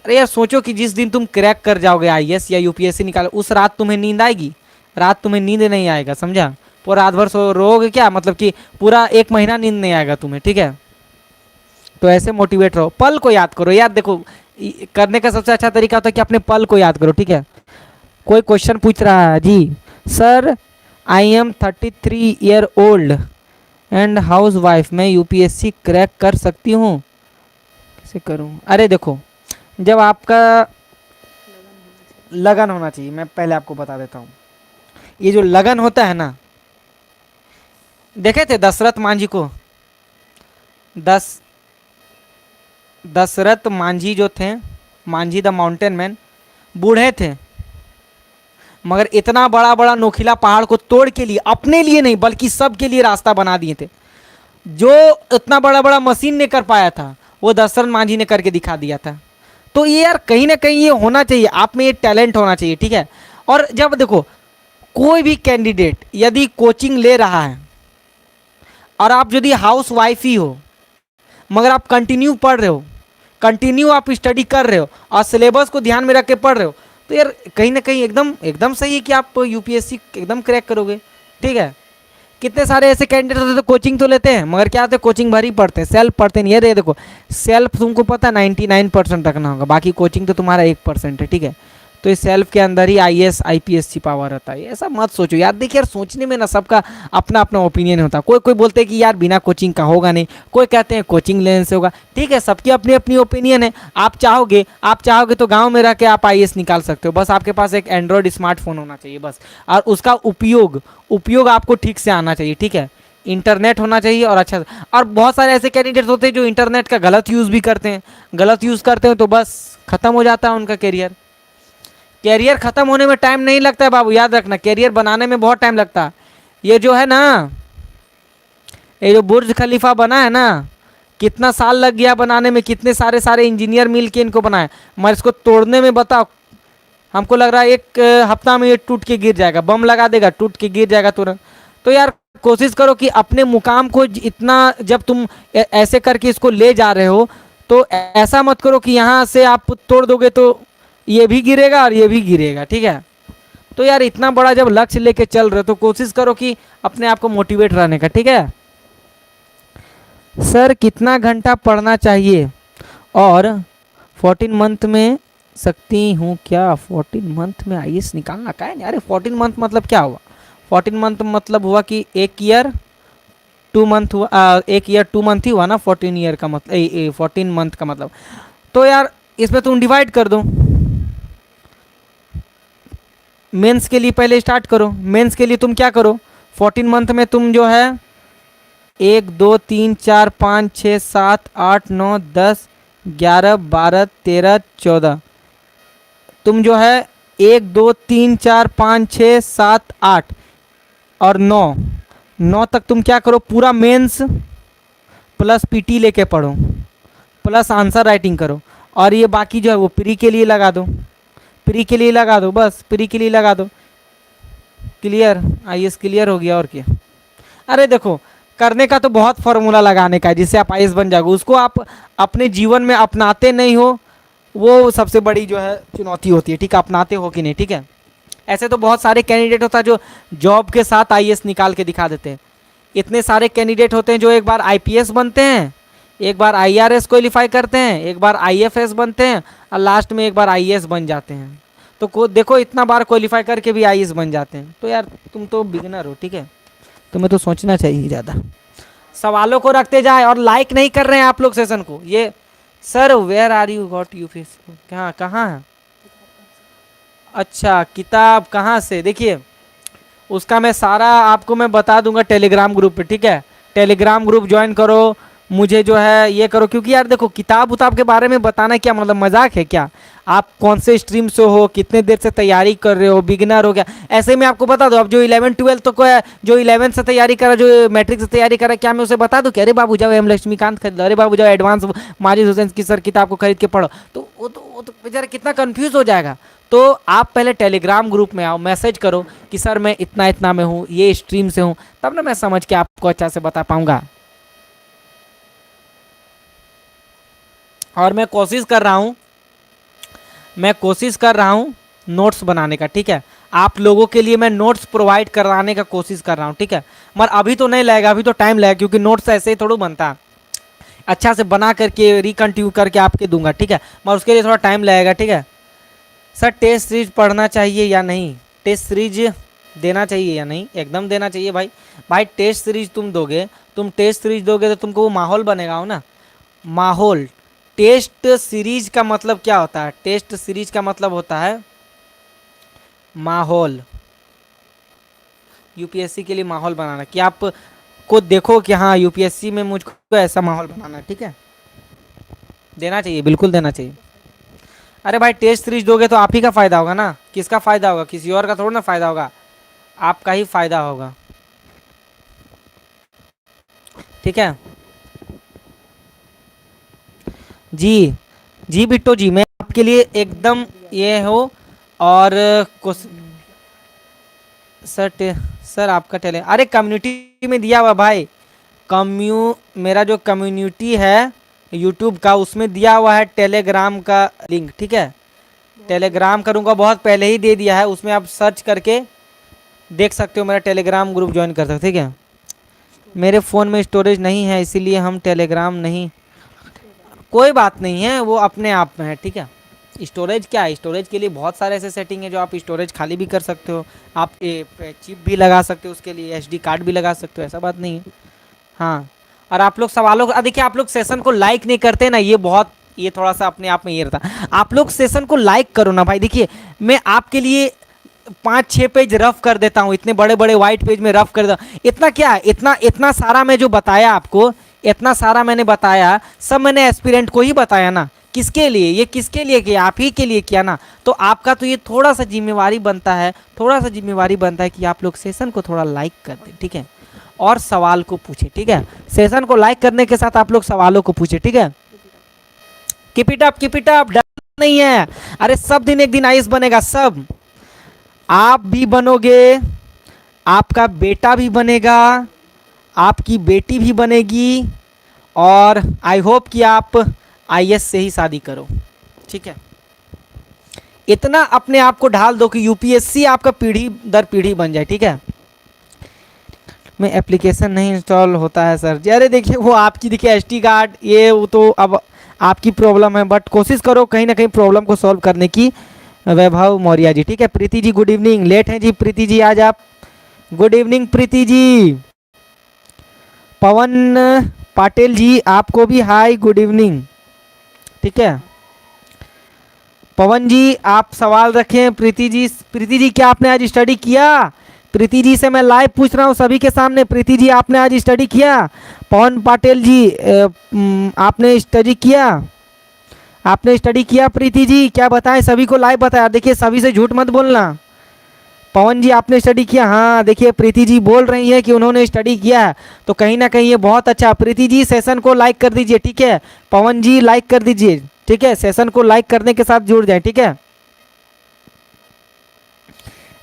अरे यार सोचो कि जिस दिन तुम क्रैक कर जाओगे आईएएस या यूपीएससी निकालो, उस रात तुम्हें नींद आएगी? रात तुम्हें नींद नहीं आएगा, समझा। पूरा रात भर सो रोगे क्या, मतलब कि पूरा 1 महीना नींद नहीं आएगा तुम्हें, ठीक है। तो ऐसे मोटिवेट रहो, पल को याद करो। यार देखो करने का सबसे अच्छा तरीका होता है कि अपने पल को याद करो, ठीक है। कोई क्वेश्चन पूछ रहा है जी, sir I am 33 year old and housewife, मैं यूपीएससी क्रैक कर सकती हूँ, कैसे करूँ? अरे देखो जब आपका लगन होना चाहिए, मैं पहले आपको बता देता हूँ। ये जो लगन होता है ना, देखे थे दशरथ मांझी को, दशरथ मांझी जो थे, मांझी द माउंटेन मैन, बूढ़े थे, मगर इतना बड़ा बड़ा नोखिला पहाड़ को तोड़ के लिए, अपने लिए नहीं बल्कि सबके लिए रास्ता बना दिए थे। जो इतना बड़ा बड़ा मशीन ने कर पाया था वो दशरथ मांझी ने करके दिखा दिया था। तो ये यार कहीं ना कहीं ये होना चाहिए, आप में ये टैलेंट होना चाहिए, ठीक है। और जब देखो कोई भी कैंडिडेट यदि कोचिंग ले रहा है और आप यदि हाउस वाइफ ही हो मगर आप कंटिन्यू पढ़ रहे हो, कंटिन्यू आप स्टडी कर रहे हो और सिलेबस को ध्यान में रख के पढ़ रहे हो, तो यार कहीं ना कहीं एकदम एकदम सही है कि आप यूपीएससी एकदम क्रैक करोगे, ठीक है। कितने सारे ऐसे कैंडिडेट होते हैं कोचिंग तो लेते हैं मगर क्या होते हैं, कोचिंग भर ही पढ़ते हैं, सेल्फ पढ़ते नहीं है। ये देखो सेल्फ तुमको पता 99% रखना होगा, बाकी कोचिंग तो तुम्हारा 1% है, ठीक है। तो इस सेल्फ के अंदर ही आईएएस आईपीएस छिपा हुआ रहता है, ऐसा मत सोचो यार। देखिए यार सोचने में ना सबका अपना अपना ओपिनियन होता है। कोई कोई बोलते हैं कि यार बिना कोचिंग का होगा नहीं, कोई कहते हैं कोचिंग लेने से होगा, ठीक है। सबकी अपनी अपनी ओपिनियन है। आप चाहोगे तो गांव में रह के आप आईएएस निकाल सकते हो, बस आपके पास एक एंड्रॉयड स्मार्टफोन होना चाहिए बस, और उसका उपयोग आपको ठीक से आना चाहिए, ठीक है। इंटरनेट होना चाहिए और अच्छा। और बहुत सारे ऐसे कैंडिडेट्स होते हैं जो इंटरनेट का गलत यूज़ भी करते हैं, गलत यूज़ करते हैं तो बस ख़त्म हो जाता है उनका कैरियर। कैरियर ख़त्म होने में टाइम नहीं लगता है बाबू, याद रखना, कैरियर बनाने में बहुत टाइम लगता है। ये जो है ना, ये जो बुर्ज खलीफा बना है ना, कितना साल लग गया बनाने में, कितने सारे सारे इंजीनियर मिल के इनको बनाए, मगर इसको तोड़ने में बताओ, हमको लग रहा है एक हफ्ता में ये टूट के गिर जाएगा, बम लगा देगा टूट के गिर जाएगा तुरंत। तो यार कोशिश करो कि अपने मुकाम को इतना, जब तुम ऐसे करके इसको ले जा रहे हो तो ऐसा मत करो कि यहाँ से आप तोड़ दोगे तो ये भी गिरेगा और ये भी गिरेगा, ठीक है। तो यार इतना बड़ा जब लक्ष्य लेके चल रहे हो तो कोशिश करो कि अपने आप को मोटिवेट रहने का, ठीक है। सर कितना घंटा पढ़ना चाहिए और 14 मंथ में सकती हूँ क्या? 14 मंथ में आईएएस निकालना का है? अरे 14 मंथ मतलब क्या हुआ? 14 मंथ मतलब हुआ कि 1 ईयर 2 मंथ हुआ, 1 ईयर 2 मंथ ही हुआ ना, 14 ईयर का मतलब 14 मंथ का मतलब। तो यार इसमें तुम डिवाइड कर दो, मेंस के लिए पहले स्टार्ट करो। मेंस के लिए तुम क्या करो, 14 मंथ में तुम जो है 1 2 3 4 5 6 7 8 9 10 11 12 13 14, तुम जो है 1 2 3 4 5 6 7 8 और 9 तक तुम क्या करो, पूरा मेंस प्लस पीटी लेके पढ़ो, प्लस आंसर राइटिंग करो, और ये बाकी जो है वो प्री के लिए लगा दो, प्री के लिए लगा दो, बस प्री के लिए लगा दो। क्लियर, आईएएस क्लियर हो गया और क्या। अरे देखो करने का तो बहुत फॉर्मूला लगाने का है जिससे आप आईएएस बन जाओगे, उसको आप अपने जीवन में अपनाते नहीं हो, वो सबसे बड़ी जो है चुनौती होती है, ठीक है। अपनाते हो कि नहीं, ठीक है। ऐसे तो बहुत सारे कैंडिडेट होता है जो जॉब के साथ आईएएस निकाल के दिखा देते हैं। इतने सारे कैंडिडेट होते हैं जो एक बार आईपीएस बनते हैं, एक बार आईआरएस क्वालिफाई करते हैं, एक बार आईएफएस बनते हैं और लास्ट में एक बार आईएएस बन जाते हैं। तो देखो इतना बार क्वालिफाई करके भी आईएएस बन जाते हैं। तो यार तुम तो बिगिनर हो, ठीक है, तुम्हें तो सोचना चाहिए ज़्यादा। सवालों को रखते जाए और लाइक नहीं कर रहे हैं आप लोग सेशन को। ये sir where are you got you Facebook, कहाँ है? अच्छा किताब कहाँ से? देखिए उसका मैं सारा आपको मैं बता दूंगा टेलीग्राम ग्रुप पे, ठीक है। टेलीग्राम ग्रुप ज्वाइन करो, मुझे जो है ये करो, क्योंकि यार देखो किताब उताब के बारे में बताना क्या मतलब मजाक है क्या? आप कौन से स्ट्रीम से हो, कितने देर से तैयारी कर रहे हो, बिगिनर हो क्या? ऐसे में आपको बता दो, अब जो 11 12 तो है, जो 11 से तैयारी करा, जो मैट्रिक से तैयारी करा, क्या मैं उसे बता दूं कि अरे बाबू जाओ एम लक्ष्मीकांत खरीद लो, अरे बाबू जाओ एडवांस माजिद हुसैन की सर किताब को खरीद के पढ़ो, तो वो तो बेचारा कितना कन्फ्यूज़ हो जाएगा। तो आप पहले टेलीग्राम ग्रुप में आओ, मैसेज करो कि सर मैं इतना इतना में हूँ, ये स्ट्रीम से हूँ, तब ना मैं समझ के आपको अच्छा से बता पाऊँगा। और मैं कोशिश कर रहा हूँ नोट्स बनाने का, ठीक है। आप लोगों के लिए मैं नोट्स प्रोवाइड कराने का कोशिश कर रहा हूँ, ठीक है। मगर अभी तो नहीं लगेगा, अभी तो टाइम लगेगा, क्योंकि नोट्स ऐसे ही थोड़ा बनता, अच्छा से बना करके रिकंटिन्यू करके आपके दूंगा, ठीक है। मगर उसके लिए थोड़ा टाइम लगेगा, ठीक है। सर टेस्ट सीरीज पढ़ना चाहिए या नहीं? टेस्ट सीरीज देना चाहिए या नहीं? एकदम देना चाहिए भाई टेस्ट सीरीज तुम दोगे, टेस्ट सीरीज दोगे तो तुमको वो माहौल बनेगा हो ना, माहौल। टेस्ट सीरीज का मतलब क्या होता है? टेस्ट सीरीज का मतलब होता है माहौल, यूपीएससी के लिए माहौल बनाना, कि आप को देखो कि हाँ यूपीएससी में मुझको ऐसा माहौल बनाना है, ठीक है। देना चाहिए, बिल्कुल देना चाहिए। अरे भाई टेस्ट सीरीज दोगे तो आप ही का फ़ायदा होगा ना, किसका फ़ायदा होगा, किसी और का थोड़ा ना फ़ायदा होगा, आपका ही फ़ायदा होगा। ठीक है जी। जी बिट्टो जी, मैं आपके लिए एकदम ये हो। और कुछ सर सर आपका टेले, अरे कम्युनिटी में दिया हुआ भाई, मेरा जो कम्युनिटी है यूट्यूब का, उसमें दिया हुआ है टेलीग्राम का लिंक। ठीक है, टेलीग्राम करूँगा, बहुत पहले ही दे दिया है, उसमें आप सर्च करके देख सकते हो, मेरा टेलीग्राम ग्रुप ज्वाइन कर सकते हो। ठीक है, मेरे फ़ोन में स्टोरेज नहीं है इसीलिए हम टेलीग्राम नहीं, कोई बात नहीं है, वो अपने आप में है। ठीक है, स्टोरेज क्या है, स्टोरेज के लिए बहुत सारे ऐसे सेटिंग है जो आप स्टोरेज खाली भी कर सकते हो, आप चिप भी लगा सकते हो, उसके लिए एसडी कार्ड भी लगा सकते हो, ऐसा बात नहीं है। हाँ, और आप लोग सवालों को देखिए, आप लोग सेशन को लाइक नहीं करते ना, ये बहुत, ये थोड़ा सा अपने आप में ये रहता। आप लोग सेशन को लाइक करो ना भाई। देखिए मैं आपके लिए 5-6 पेज रफ कर देता हूँ, इतने बड़े बड़े वाइट पेज में रफ कर देता हूँ, इतना क्या, इतना इतना सारा मैं जो बताया आपको, इतना सारा मैंने बताया, सब मैंने एस्पिरेंट को ही बताया ना। किसके लिए, ये किसके लिए किया, आप ही के लिए किया ना। तो आपका तो ये थोड़ा सा जिम्मेवारी बनता है, थोड़ा सा जिम्मेवारी बनता है कि आप लोग सेशन को थोड़ा लाइक कर दें। ठीक है, और सवाल को पूछे। ठीक है, सेशन को लाइक करने के साथ आप लोग सवालों को पूछे। ठीक है, कीप इट अप, डर नहीं है। अरे सब दिन एक दिन आईएएस बनेगा, सब आप भी बनोगे, आपका बेटा भी बनेगा, आपकी बेटी भी बनेगी, और आई होप कि आप आईएएस से ही शादी करो। ठीक है, इतना अपने आप को ढाल दो कि यूपीएससी आपका पीढ़ी दर पीढ़ी बन जाए। ठीक है, में एप्लीकेशन नहीं इंस्टॉल होता है सर जी। अरे देखिए वो आपकी, देखिए एसडी कार्ड, ये वो तो अब आपकी प्रॉब्लम है, बट कोशिश करो कहीं ना कहीं प्रॉब्लम को सॉल्व करने की। वैभव मौर्य जी, ठीक है। Preeti ji good evening, late हैं जी प्रीति जी आज आप, गुड इवनिंग प्रीति जी। पवन पाटिल जी आपको भी हाय गुड इवनिंग। ठीक है, पवन जी आप सवाल रखें। प्रीति जी क्या आपने आज स्टडी किया? प्रीति जी से मैं लाइव पूछ रहा हूँ सभी के सामने, प्रीति जी आपने आज स्टडी किया? पवन पाटिल जी आपने स्टडी किया? आपने स्टडी किया प्रीति जी? क्या बताएं, सभी को लाइव बताया। देखिए सभी से झूठ मत बोलना। पवन जी आपने स्टडी किया? हाँ देखिए प्रीति जी बोल रही है कि उन्होंने स्टडी किया है, तो कहीं ना कहीं ये बहुत अच्छा। प्रीति जी सेशन को लाइक कर दीजिए। ठीक है, पवन जी लाइक कर दीजिए। ठीक है, सेशन को लाइक करने के साथ जुड़ जाए। ठीक है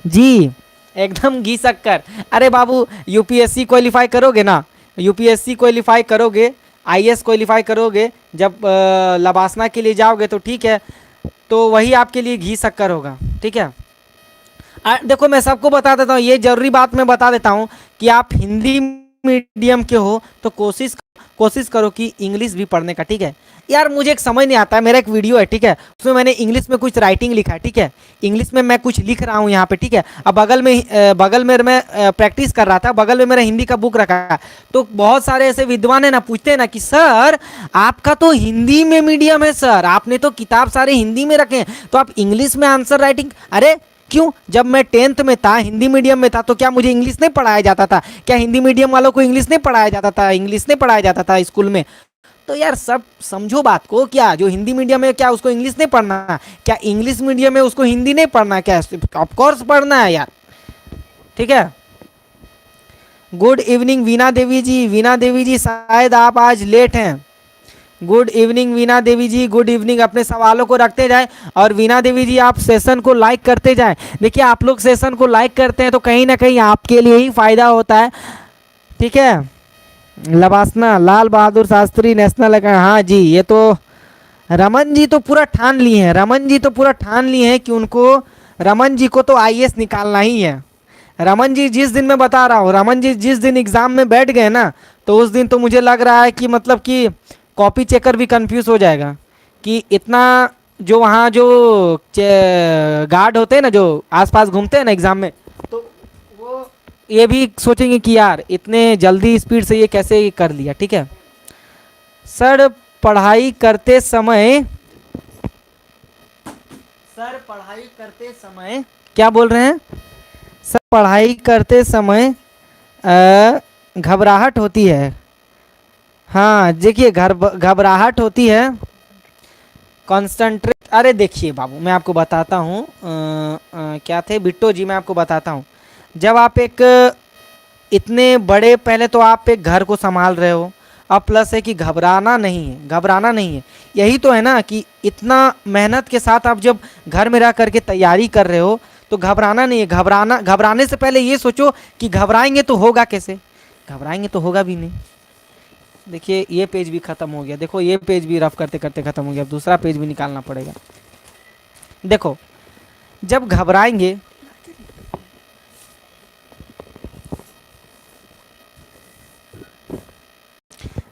जी, एकदम घी शक्कर। अरे बाबू यूपीएससी क्वालिफाई करोगे ना, यूपीएससी क्वालिफाई करोगे, आईएएस क्वालिफाई करोगे, जब लबासना के लिए जाओगे तो ठीक है, तो वही आपके लिए घी शक्कर होगा। ठीक है, देखो मैं सबको बता देता हूँ, ये जरूरी बात मैं बता देता हूँ कि आप हिंदी मीडियम के हो तो कोशिश करो कि इंग्लिश भी पढ़ने का। ठीक है यार, मुझे एक समझ नहीं आता है, मेरा एक वीडियो है, ठीक है, उसमें मैंने इंग्लिश में कुछ राइटिंग लिखा है। ठीक है, इंग्लिश में मैं कुछ लिख रहा हूँ यहाँ पे। ठीक है, अब बगल में मैं प्रैक्टिस कर रहा था, बगल में मेरा हिंदी का बुक रखा है, तो बहुत सारे ऐसे विद्वान है ना, पूछते हैं ना कि सर आपका तो हिंदी में मीडियम है सर, आपने तो किताब सारे हिंदी में रखे हैं, तो आप इंग्लिश में आंसर राइटिंग। अरे क्यों, जब मैं 10th में था, हिंदी मीडियम में था, तो क्या मुझे इंग्लिश नहीं पढ़ाया जाता था? क्या हिंदी मीडियम वालों को इंग्लिश नहीं पढ़ाया जाता था? इंग्लिश नहीं पढ़ाया जाता था स्कूल में? तो यार सब समझो बात को, क्या जो हिंदी मीडियम है क्या उसको इंग्लिश नहीं पढ़ना? क्या इंग्लिश मीडियम में उसको हिंदी नहीं पढ़ना? क्या ऑफ कोर्स पढ़ना है यार। ठीक है, गुड इवनिंग वीना देवी जी। वीना देवी जी शायद आप आज लेट हैं। गुड इवनिंग वीना देवी जी, गुड इवनिंग। अपने सवालों को रखते जाएं, और वीना देवी जी आप सेशन को लाइक करते जाएं। देखिए आप लोग सेशन को लाइक करते हैं तो कहीं ना कहीं आपके लिए ही फायदा होता है। ठीक है, लबासना लाल बहादुर शास्त्री नेशनल अकेडमी, हाँ जी, ये तो रमन जी तो पूरा ठान लिए हैं, रमन जी तो पूरा ठान लिए हैं कि उनको, रमन जी को तो आईएएस निकालना ही है। रमन जी जिस दिन मैं बता रहा हूँ, रमन जी जिस दिन एग्जाम में बैठ गए ना, तो उस दिन तो मुझे लग रहा है कि मतलब कि कॉपी चेकर भी कंफ्यूज हो जाएगा कि इतना जो वहाँ जो गार्ड होते हैं ना, जो आसपास घूमते हैं ना एग्जाम में, तो वो ये भी सोचेंगे कि यार इतने जल्दी स्पीड से ये कैसे कर लिया। ठीक है सर, पढ़ाई करते समय, सर पढ़ाई करते समय क्या बोल रहे हैं सर? पढ़ाई करते समय घबराहट होती है। हाँ देखिए घबराहट होती है, कॉन्सेंट्रेट, अरे देखिए बाबू मैं आपको बताता हूँ, क्या थे बिट्टो जी, मैं आपको बताता हूँ। जब आप एक इतने बड़े, पहले तो आप एक घर को संभाल रहे हो, अब प्लस है कि घबराना नहीं है, घबराना नहीं है। यही तो है ना कि इतना मेहनत के साथ आप जब घर में रह करके तैयारी कर रहे हो तो घबराना नहीं है। घबराने से पहले ये सोचो कि घबराएंगे तो होगा कैसे, घबराएंगे तो होगा भी नहीं। देखिए ये पेज भी खत्म हो गया, देखो ये पेज भी रफ करते करते खत्म हो गया, अब दूसरा पेज भी निकालना पड़ेगा। देखो जब घबराएंगे,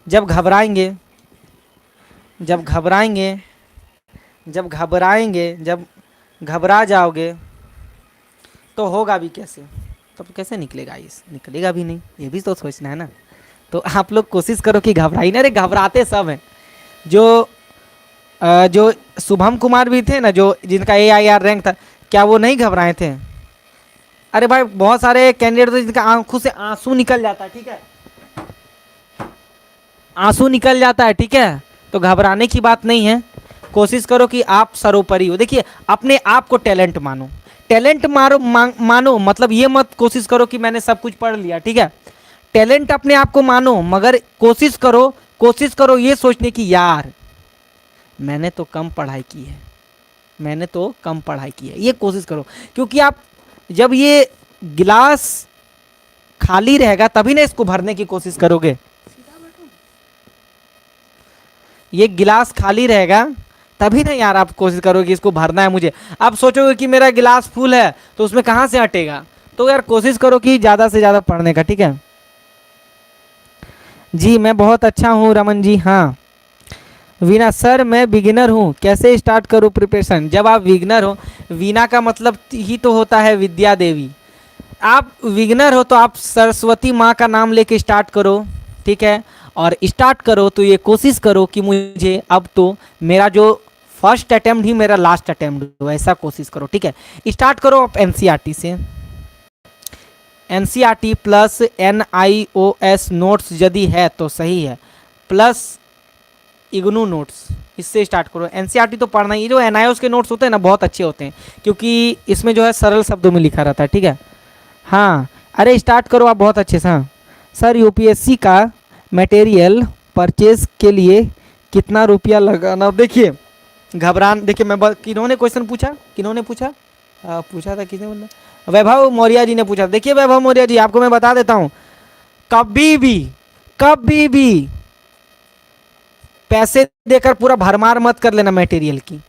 जब घबराएंगे जब घबराएंगे जब घबराएंगे जब घबरा जाओगे तो होगा भी कैसे, तो कैसे निकलेगा, ये निकलेगा भी नहीं, ये भी तो सोचना है ना। तो आप लोग कोशिश करो कि घबराई ना, अरे घबराते सब हैं। जो जो शुभम कुमार भी थे ना, जो जिनका AIR रैंक था, क्या वो नहीं घबराए थे? अरे भाई बहुत सारे कैंडिडेट थे जिनका आंखों से आंसू निकल जाता है, ठीक है, आंसू निकल जाता है, ठीक है। तो घबराने की बात नहीं है, कोशिश करो कि आप सर्वोपरि हो। देखिए अपने आप को टैलेंट मानो, टैलेंट मानो, मतलब ये मत कोशिश करो कि मैंने सब कुछ पढ़ लिया, ठीक है। टैलेंट अपने आप को मानो, मगर कोशिश करो ये सोचने की यार मैंने तो कम पढ़ाई की है, मैंने तो कम पढ़ाई की है, ये कोशिश करो। क्योंकि आप जब ये गिलास खाली रहेगा तभी ना इसको भरने की कोशिश करोगे, ये गिलास खाली रहेगा तभी ना यार आप कोशिश करोगे इसको भरना है मुझे। अब सोचोगे कि मेरा गिलास फुल है तो उसमें कहाँ से हटेगा, तो यार कोशिश करो कि ज़्यादा से ज़्यादा पढ़ने का, ठीक है जी। मैं बहुत अच्छा हूँ रमन जी, हाँ। वीना सर मैं बिगिनर हूँ, कैसे स्टार्ट करूँ प्रिपरेशन? जब आप बिगिनर हो, वीना का मतलब ही तो होता है विद्या देवी। आप बिगिनर हो तो आप सरस्वती माँ का नाम लेके स्टार्ट करो, ठीक है। और स्टार्ट करो तो ये कोशिश करो कि मुझे अब तो मेरा जो फर्स्ट अटेम्प्ट ही मेरा लास्ट अटेम्प्ट हो, ऐसा कोशिश करो, ठीक है। स्टार्ट करो आप NCERT से, NCERT प्लस NIOS नोट्स यदि है तो सही है, प्लस इग्नू नोट्स, इससे स्टार्ट करो। NCERT तो पढ़ना ही, जो NIOS के नोट्स होते हैं ना बहुत अच्छे होते हैं, क्योंकि इसमें जो है सरल शब्दों में लिखा रहता है, ठीक है। हाँ अरे स्टार्ट करो आप बहुत अच्छे से। हाँ सर UPSC का मटेरियल परचेज के लिए कितना रुपया लगाना? देखिए घबरान, देखिए मैं किन्होंने क्वेश्चन पूछा, किन्होंने पूछा पूछा था किसने, बोला वैभव मौर्य जी ने पूछा। देखिए वैभव मौर्य जी आपको मैं बता देता हूँ, कभी भी पैसे देकर पूरा भरमार मत कर लेना मटेरियल की।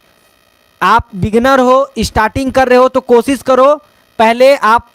आप बिगिनर हो, स्टार्टिंग कर रहे हो, तो कोशिश करो पहले आप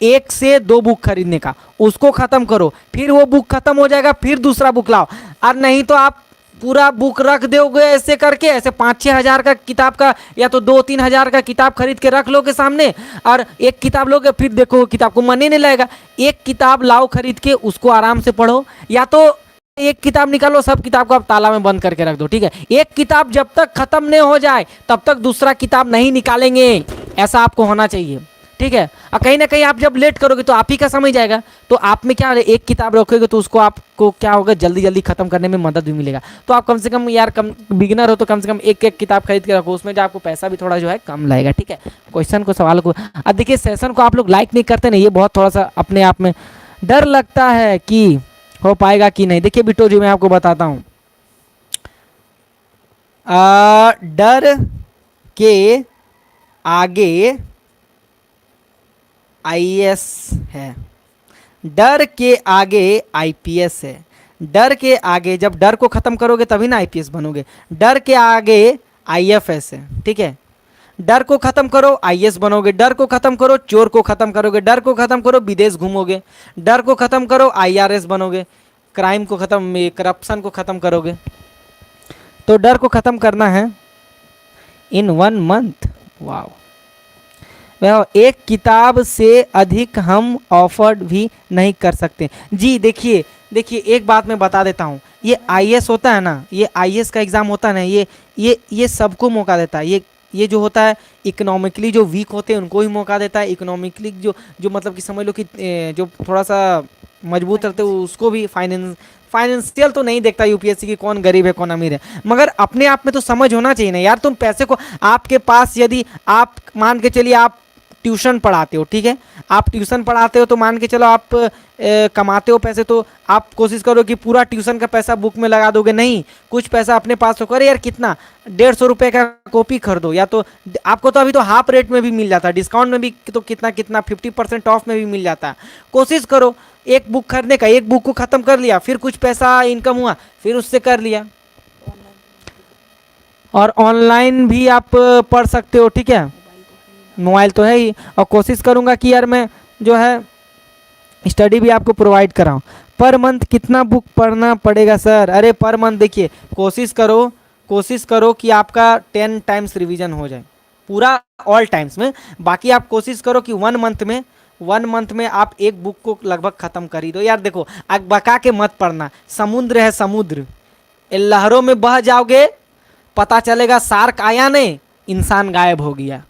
1 से 2 बुक खरीदने का, उसको खत्म करो, फिर वो बुक खत्म हो जाएगा फिर दूसरा बुक लाओ। और नहीं तो आप पूरा बुक रख दोगे ऐसे करके, ऐसे 5-6 हज़ार का किताब का या तो 2-3 हज़ार का किताब खरीद के रख लोगे सामने, और एक किताब लोगे फिर देखो किताब को मन ही नहीं लगेगा। एक किताब लाओ खरीद के, उसको आराम से पढ़ो, या तो एक किताब निकालो, सब किताब को आप ताला में बंद करके रख दो, ठीक है। एक किताब जब तक खत्म नहीं हो जाए तब तक दूसरा किताब नहीं निकालेंगे, ऐसा आपको होना चाहिए, ठीक है। और कहीं ना कहीं आप जब लेट करोगे तो आप ही का समय जाएगा, तो आप में क्या एक किताब रखोगे तो उसको आपको क्या होगा, जल्दी जल्दी खत्म करने में मदद भी मिलेगा। तो आप कम से कम यार, कम बिगिनर हो तो कम से कम एक किताब खरीद के रखो, उसमें जो आपको पैसा भी थोड़ा जो है कम लगेगा, ठीक है। क्वेश्चन को, सवाल को, अब देखिए सेशन को आप लोग लाइक नहीं करते ना, ये बहुत थोड़ा सा अपने आप में डर लगता है कि हो पाएगा कि नहीं। देखिए बिट्टो जी मैं आपको बताता हूँ, डर के आगे IAS है, डर के आगे IPS है, डर के आगे, जब डर को खत्म करोगे तभी ना IPS बनोगे। डर के आगे IFS है, ठीक है। डर को खत्म करो IAS बनोगे, डर को खत्म करो चोर को खत्म करोगे, डर को खत्म करो विदेश घूमोगे, डर को खत्म करो IRS बनोगे, क्राइम को खत्म, करप्शन को खत्म करोगे। तो डर को खत्म करना है इन 1 मंथ। वाह, एक किताब से अधिक हम ऑफर्ड भी नहीं कर सकते जी। देखिए एक बात मैं बता देता हूँ, ये IAS होता है ना, ये IAS का एग्ज़ाम होता है ना, ये सबको मौका देता है। ये जो होता है इकोनॉमिकली जो वीक होते हैं उनको ही मौका देता है, इकोनॉमिकली जो मतलब कि समझ लो कि जो थोड़ा सा मजबूत रहते हो, उसको भी फाइनेंशियल तो नहीं देखता यूपीएससी की कौन गरीब है कौन अमीर है, मगर अपने आप में तो समझ होना चाहिए ना यार। तुम पैसे को, आपके पास यदि आप मान के चलिए आप ट्यूशन पढ़ाते हो, ठीक है, आप ट्यूशन पढ़ाते हो तो मान के चलो आप कमाते हो पैसे, तो आप कोशिश करो कि पूरा ट्यूशन का पैसा बुक में लगा दोगे, नहीं, कुछ पैसा अपने पास तो करे यार। कितना 150 रुपये का कॉपी खरीदो, या तो आपको तो अभी तो हाफ रेट में भी मिल जाता है, डिस्काउंट में भी तो कितना कितना 50% ऑफ में भी मिल जाता है। कोशिश करो एक बुक खरीदने का, एक बुक को ख़त्म कर लिया, फिर कुछ पैसा इनकम हुआ फिर उससे कर लिया। और ऑनलाइन भी आप पढ़ सकते हो, ठीक है, मोबाइल तो है ही। और कोशिश करूँगा कि यार मैं जो है स्टडी भी आपको प्रोवाइड कराऊँ। पर मंथ कितना बुक पढ़ना पड़ेगा सर? अरे पर मंथ देखिए, कोशिश करो कि आपका 10 टाइम्स रिवीजन हो जाए पूरा ऑल टाइम्स में। बाकी आप कोशिश करो कि 1 मंथ में आप एक बुक को लगभग ख़त्म कर ही दो यार। देखो बका के मत पढ़ना, समुद्र है समुद्र, लहरों में बह जाओगे, पता चलेगा शार्क आया नहीं, इंसान गायब हो गया,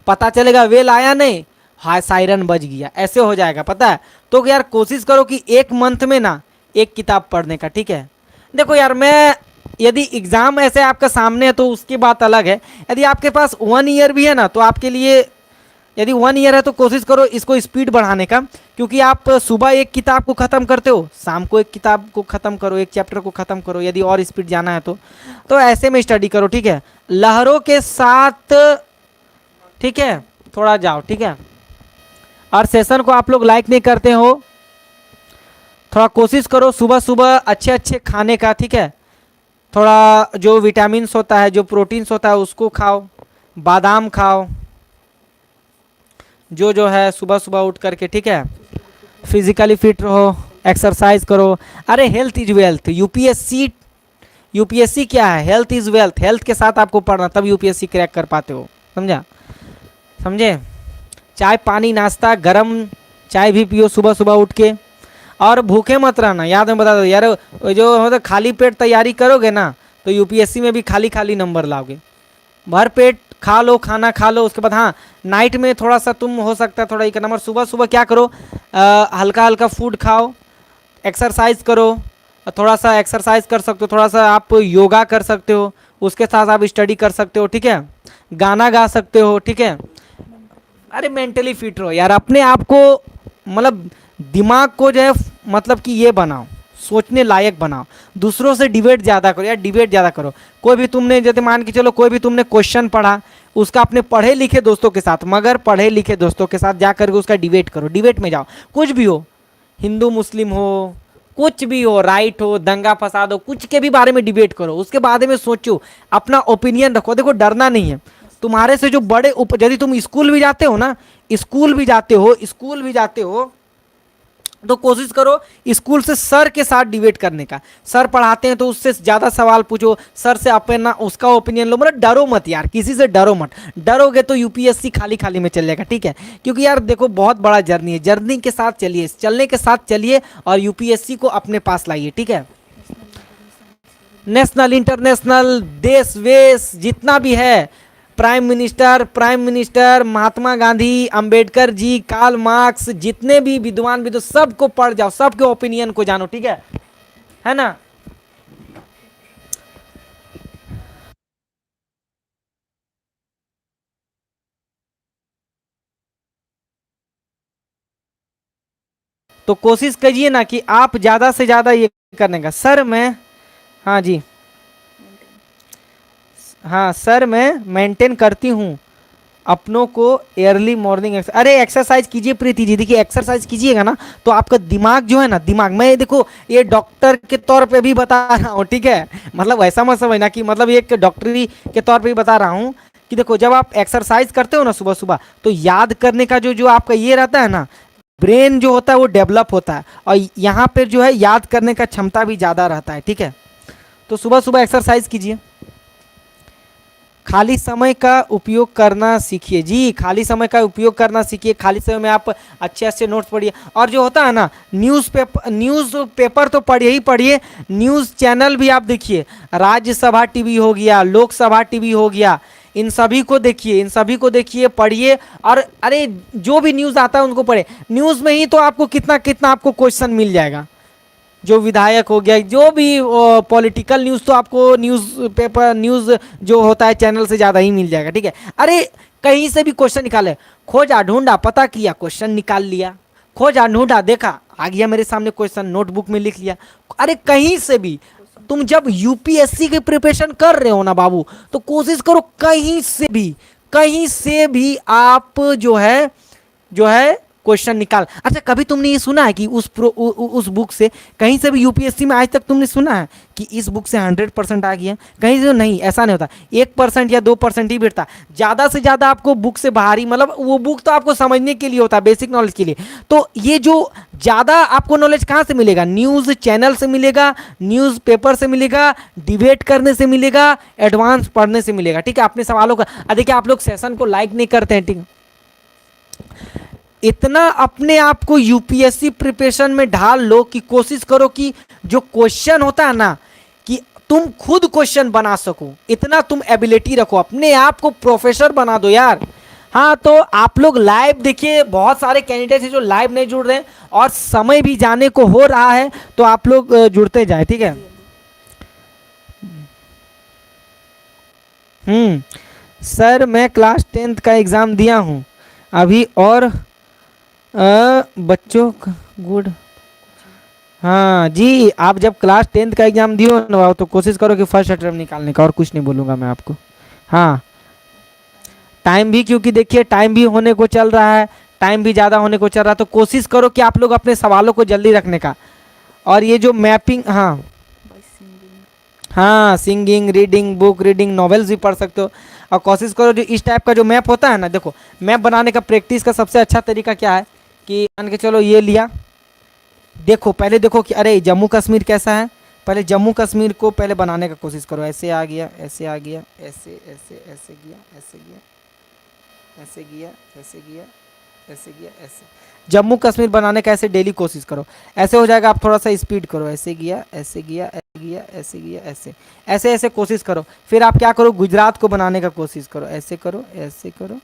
पता चलेगा वेल आया नहीं, हाय सायरन बज गया, ऐसे हो जाएगा, पता है। तो यार कोशिश करो कि 1 मंथ में ना एक किताब पढ़ने का, ठीक है। देखो यार मैं, यदि एग्ज़ाम ऐसे आपका सामने है तो उसकी बात अलग है। यदि आपके पास 1 ईयर भी है ना, तो आपके लिए, यदि 1 ईयर है तो कोशिश करो इसको स्पीड बढ़ाने का, क्योंकि आप सुबह एक किताब को ख़त्म करते हो, शाम को एक किताब को ख़त्म करो, एक चैप्टर को ख़त्म करो, यदि और स्पीड जाना है तो ऐसे में स्टडी करो, ठीक है, लहरों के साथ, ठीक है, थोड़ा जाओ, ठीक है। और सेशन को आप लोग लाइक नहीं करते हो, थोड़ा कोशिश करो सुबह सुबह अच्छे अच्छे खाने का, ठीक है, थोड़ा जो विटामिन्स होता है, जो प्रोटीन्स होता है उसको खाओ, बादाम खाओ, जो है सुबह सुबह उठ करके, ठीक है, फिजिकली फिट रहो, एक्सरसाइज करो। अरे हेल्थ इज वेल्थ, यूपीएससी क्या है, हेल्थ इज वेल्थ, हेल्थ के साथ आपको पढ़ना, तब यूपीएससी क्रैक कर पाते हो, समझे। चाय पानी नाश्ता, गरम चाय भी पियो सुबह सुबह उठ के, और भूखे मत रहना, याद में बता दो यार, जो मतलब खाली पेट तैयारी करोगे ना तो यूपीएससी में भी खाली खाली नंबर लाओगे। भर पेट खा लो, खाना खा लो, उसके बाद हाँ नाइट में थोड़ा सा तुम हो सकता है थोड़ा ही करना, मगर सुबह सुबह क्या करो, हल्का हल्का फूड खाओ, एक्सरसाइज करो, थोड़ा सा एक्सरसाइज कर सकते हो, थोड़ा सा आप योगा कर सकते हो, उसके साथ आप स्टडी कर सकते हो, ठीक है, गाना गा सकते हो, ठीक है। अरे मेंटली फिट रहो यार, अपने आप को मतलब दिमाग को जो है मतलब कि ये बनाओ, सोचने लायक बनाओ, दूसरों से डिबेट ज़्यादा करो यार, डिबेट ज़्यादा करो। कोई भी तुमने जैसे मान के चलो कोई भी तुमने क्वेश्चन पढ़ा, उसका अपने पढ़े लिखे दोस्तों के साथ, मगर पढ़े लिखे दोस्तों के साथ जा करके उसका डिबेट करो, डिबेट में जाओ, कुछ भी हो, हिंदू मुस्लिम हो, कुछ भी हो, राइट हो, दंगा फसाद हो, कुछ के भी बारे में डिबेट करो, उसके बारे में सोचो, अपना ओपिनियन रखो। देखो डरना नहीं है, तुम्हारे से जो बड़े यदि तुम स्कूल भी जाते हो ना, स्कूल भी जाते हो तो कोशिश करो स्कूल से सर के साथ डिबेट करने का। सर पढ़ाते हैं तो उससे ज़्यादा सवाल पूछो, सर से अपना उसका ओपिनियन लो, मतलब डरो मत यार, किसी से डरो मत, डरोगे तो यूपीएससी खाली खाली में चल जाएगा, ठीक है। क्योंकि यार देखो बहुत बड़ा जर्नी है, जर्नी के साथ चलिए, चलने के साथ चलिए और यूपीएससी को अपने पास लाइए, ठीक है। नेशनल इंटरनेशनल देश वेश जितना भी है, prime minister Mahatma Gandhi, Ambedkar ji, Karl Marx, जितने भी विद्वान सबको पढ़ जाओ, सबके ओपिनियन को जानो, ठीक है ना। तो कोशिश कीजिए ना कि आप ज़्यादा से ज़्यादा ये करने का। सर मैं, हाँ जी, हाँ सर मैं मेंटेन करती हूँ अपनों को एयरली मॉर्निंग अरे एक्सरसाइज कीजिए प्रीति जी, देखिए एक्सरसाइज कीजिएगा ना तो आपका दिमाग जो है ना, दिमाग मैं देखो ये डॉक्टर के तौर पे भी बता रहा हूँ, ठीक है, मतलब ऐसा मत समझना कि मतलब एक डॉक्टरी के तौर पे भी बता रहा हूँ कि देखो जब आप एक्सरसाइज करते हो ना सुबह सुबह, तो याद करने का जो आपका ये रहता है ना, ब्रेन जो होता है वो डेवलप होता है, और यहाँ पर जो है याद करने का क्षमता भी ज़्यादा रहता है, ठीक है। तो सुबह सुबह एक्सरसाइज कीजिए, खाली समय का उपयोग करना सीखिए जी, खाली समय का उपयोग करना सीखिए, खाली समय में आप अच्छे अच्छे नोट्स पढ़िए। और जो होता है ना न्यूज़पेपर तो पढ़िए ही पढ़िए, न्यूज़ चैनल भी आप देखिए, राज्यसभा टीवी हो गया, लोकसभा टीवी हो गया, इन सभी को देखिए, इन सभी को देखिए, पढ़िए। और अरे जो भी न्यूज़ आता है उनको पढ़े। न्यूज़ में ही तो आपको कितना कितना आपको क्वेश्चन मिल जाएगा। जो विधायक हो गया, जो भी पॉलिटिकल न्यूज़, तो आपको न्यूज़ पेपर, न्यूज़ जो होता है चैनल से ज़्यादा ही मिल जाएगा, ठीक है। अरे कहीं से भी क्वेश्चन निकाले, खोजा ढूंढा पता किया, क्वेश्चन निकाल लिया, खोजा ढूंढा देखा आ गया मेरे सामने क्वेश्चन, नोटबुक में लिख लिया। अरे कहीं से भी तुम जब यूपीएससी की प्रिपरेशन कर रहे हो ना बाबू, तो कोशिश करो कहीं से भी, कहीं से भी आप जो है क्वेश्चन निकाल। अच्छा कभी तुमने ये सुना है कि उस बुक से कहीं से भी यूपीएससी में आज तक तुमने सुना है कि इस बुक से 100% आ गया? कहीं से नहीं, ऐसा नहीं होता। 1% या 2% ही बैठता। ज़्यादा से ज़्यादा आपको बुक से बाहरी, मतलब वो बुक तो आपको समझने के लिए होता है, बेसिक नॉलेज के लिए। तो ये जो ज़्यादा आपको नॉलेज कहाँ से मिलेगा? न्यूज़ चैनल से मिलेगा, न्यूज़ पेपर से मिलेगा, डिबेट करने से मिलेगा, एडवांस पढ़ने से मिलेगा, ठीक है। अपने सवालों का देखिए, आप लोग सेशन को लाइक नहीं करते हैं, ठीक है। इतना अपने आप को यूपीएससी प्रिपरेशन में ढाल लो कि कोशिश करो कि जो क्वेश्चन होता है ना, कि तुम खुद क्वेश्चन बना सको, इतना तुम एबिलिटी रखो, अपने आप को प्रोफेसर बना दो यार। हाँ तो आप लोग लाइव देखिए, बहुत सारे कैंडिडेट हैं जो लाइव नहीं जुड़ रहे हैं, और समय भी जाने को हो रहा है, तो आप लोग जुड़ते जाए, ठीक है। सर मैं क्लास 10th का एग्ज़ाम दिया हूँ अभी, और बच्चों का गुड। हाँ जी, आप जब क्लास 10th का एग्ज़ाम दियो ना, तो कोशिश करो कि फर्स्ट अटेम्प्ट निकालने का, और कुछ नहीं बोलूँगा मैं आपको। हाँ टाइम भी, क्योंकि देखिए टाइम भी होने को चल रहा है, टाइम भी ज़्यादा होने को चल रहा है, तो कोशिश करो कि आप लोग अपने सवालों को जल्दी रखने का। और ये जो मैपिंग, हाँ singing, reading, book reading, novels भी पढ़ सकते हो। और कोशिश करो जो इस टाइप का जो मैप होता है ना, देखो मैप बनाने का प्रैक्टिस का सबसे अच्छा तरीका क्या है कि मान के चलो ये लिया, देखो पहले देखो कि अरे जम्मू कश्मीर कैसा है, पहले जम्मू कश्मीर को पहले बनाने का कोशिश करो। ऐसे आ गया, ऐसे आ गया, ऐसे ऐसे ऐसे गया, ऐसे गया, ऐसे गया, ऐसे गया, ऐसे गया, ऐसे। जम्मू कश्मीर बनाने का ऐसे डेली कोशिश करो, ऐसे हो जाएगा। आप थोड़ा सा स्पीड करो, ऐसे गया, ऐसे गया, ऐसे गया, ऐसे गया, ऐसे ऐसे ऐसे कोशिश करो। फिर आप क्या करो, गुजरात को बनाने का कोशिश करो, ऐसे करो, ऐसे करो,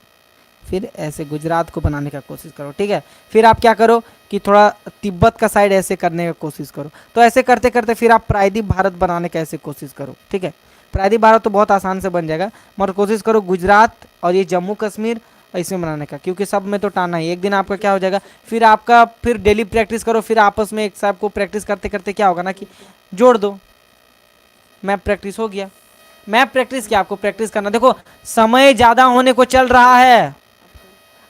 फिर ऐसे गुजरात को बनाने का कोशिश करो, ठीक है। फिर आप क्या करो कि थोड़ा तिब्बत का साइड ऐसे करने का कोशिश करो। तो ऐसे करते करते फिर आप प्रायद्वीप भारत बनाने का ऐसे कोशिश करो, ठीक है। प्रायद्वीप भारत तो बहुत आसान से बन जाएगा, मगर कोशिश करो गुजरात और ये जम्मू कश्मीर इसमें बनाने का, क्योंकि सब में तो टाना है। एक दिन आपका क्या हो जाएगा, फिर आपका फिर डेली प्रैक्टिस करो, फिर आपस में एक साहब को प्रैक्टिस करते करते क्या होगा ना कि जोड़ दो, मैप प्रैक्टिस हो गया। मैप प्रैक्टिस क्या, आपको प्रैक्टिस करना। देखो समय ज़्यादा होने को चल रहा है,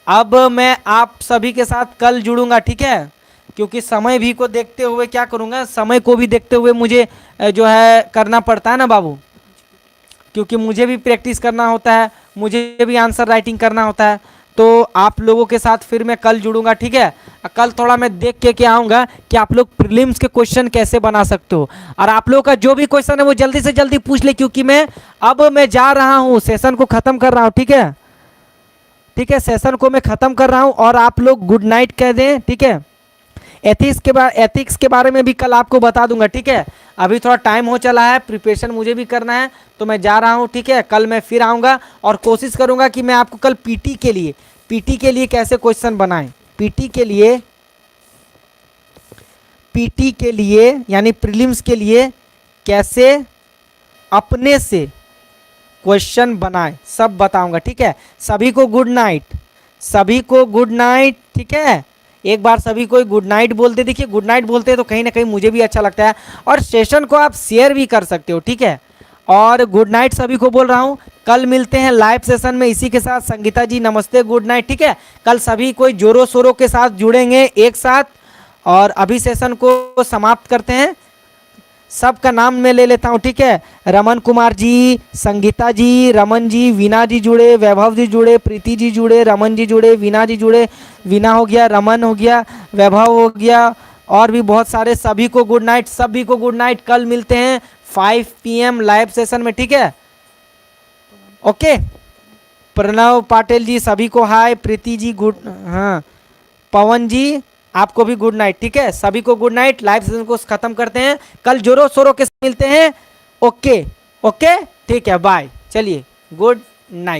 अब मैं आप सभी के साथ कल जुड़ूंगा, ठीक है। क्योंकि समय भी को देखते हुए क्या करूंगा, समय को भी देखते हुए मुझे जो है करना पड़ता है ना बाबू, क्योंकि मुझे भी प्रैक्टिस करना होता है, मुझे भी आंसर राइटिंग करना होता है। तो आप लोगों के साथ फिर मैं कल जुड़ूंगा, ठीक है। कल थोड़ा मैं देख के क्या आऊँगा कि आप लोग प्रीलिम्स के क्वेश्चन कैसे बना सकते हो, और आप लोगों का जो भी क्वेश्चन है वो जल्दी से जल्दी पूछ ले, क्योंकि मैं जा रहा हूँ, सेशन को ख़त्म कर रहा हूँ, ठीक है। ठीक है, सेशन को मैं ख़त्म कर रहा हूँ, और आप लोग गुड नाइट कह दें, ठीक है। एथिक्स के बारे में भी कल आपको बता दूंगा, ठीक है। अभी थोड़ा टाइम हो चला है, प्रिपरेशन मुझे भी करना है, तो मैं जा रहा हूँ, ठीक है। कल मैं फिर आऊँगा और कोशिश करूँगा कि मैं आपको कल पीटी के लिए कैसे क्वेश्चन बनाएं, पीटी के लिए यानी प्रीलिम्स के लिए कैसे अपने से क्वेश्चन बनाएं, सब बताऊंगा, ठीक है। सभी को गुड नाइट, सभी को गुड नाइट, ठीक है। एक बार सभी को गुड नाइट बोलते, देखिए गुड नाइट बोलते हैं तो कहीं ना कहीं मुझे भी अच्छा लगता है, और सेशन को आप शेयर भी कर सकते हो, ठीक है। और गुड नाइट सभी को बोल रहा हूँ, कल मिलते हैं लाइव सेशन में। इसी के साथ संगीता जी नमस्ते, गुड नाइट, ठीक है। कल सभी कोई जोरों शोरों के साथ जुड़ेंगे एक साथ, और अभी सेशन को समाप्त करते हैं। सबका नाम मैं ले लेता हूँ, ठीक है। रमन कुमार जी, संगीता जी, रमन जी, वीना जी जुड़े, वैभव जी जुड़े, प्रीति जी जुड़े, रमन जी जुड़े, वीना जी जुड़े, वीना हो गया, रमन हो गया, वैभव हो गया, और भी बहुत सारे। सभी को गुड नाइट, सभी को गुड नाइट। कल मिलते हैं 5 PM लाइव सेशन में, ठीक है। ओके, प्रणव पाटिल जी सभी को हाय, प्रीति जी गुड, हाँ पवन जी आपको भी गुड नाइट, ठीक है। सभी को गुड नाइट, लाइव सेशन को खत्म करते हैं, कल जोरों शोरों के साथ मिलते हैं। ओके ओके, ठीक है, बाय, चलिए गुड नाइट।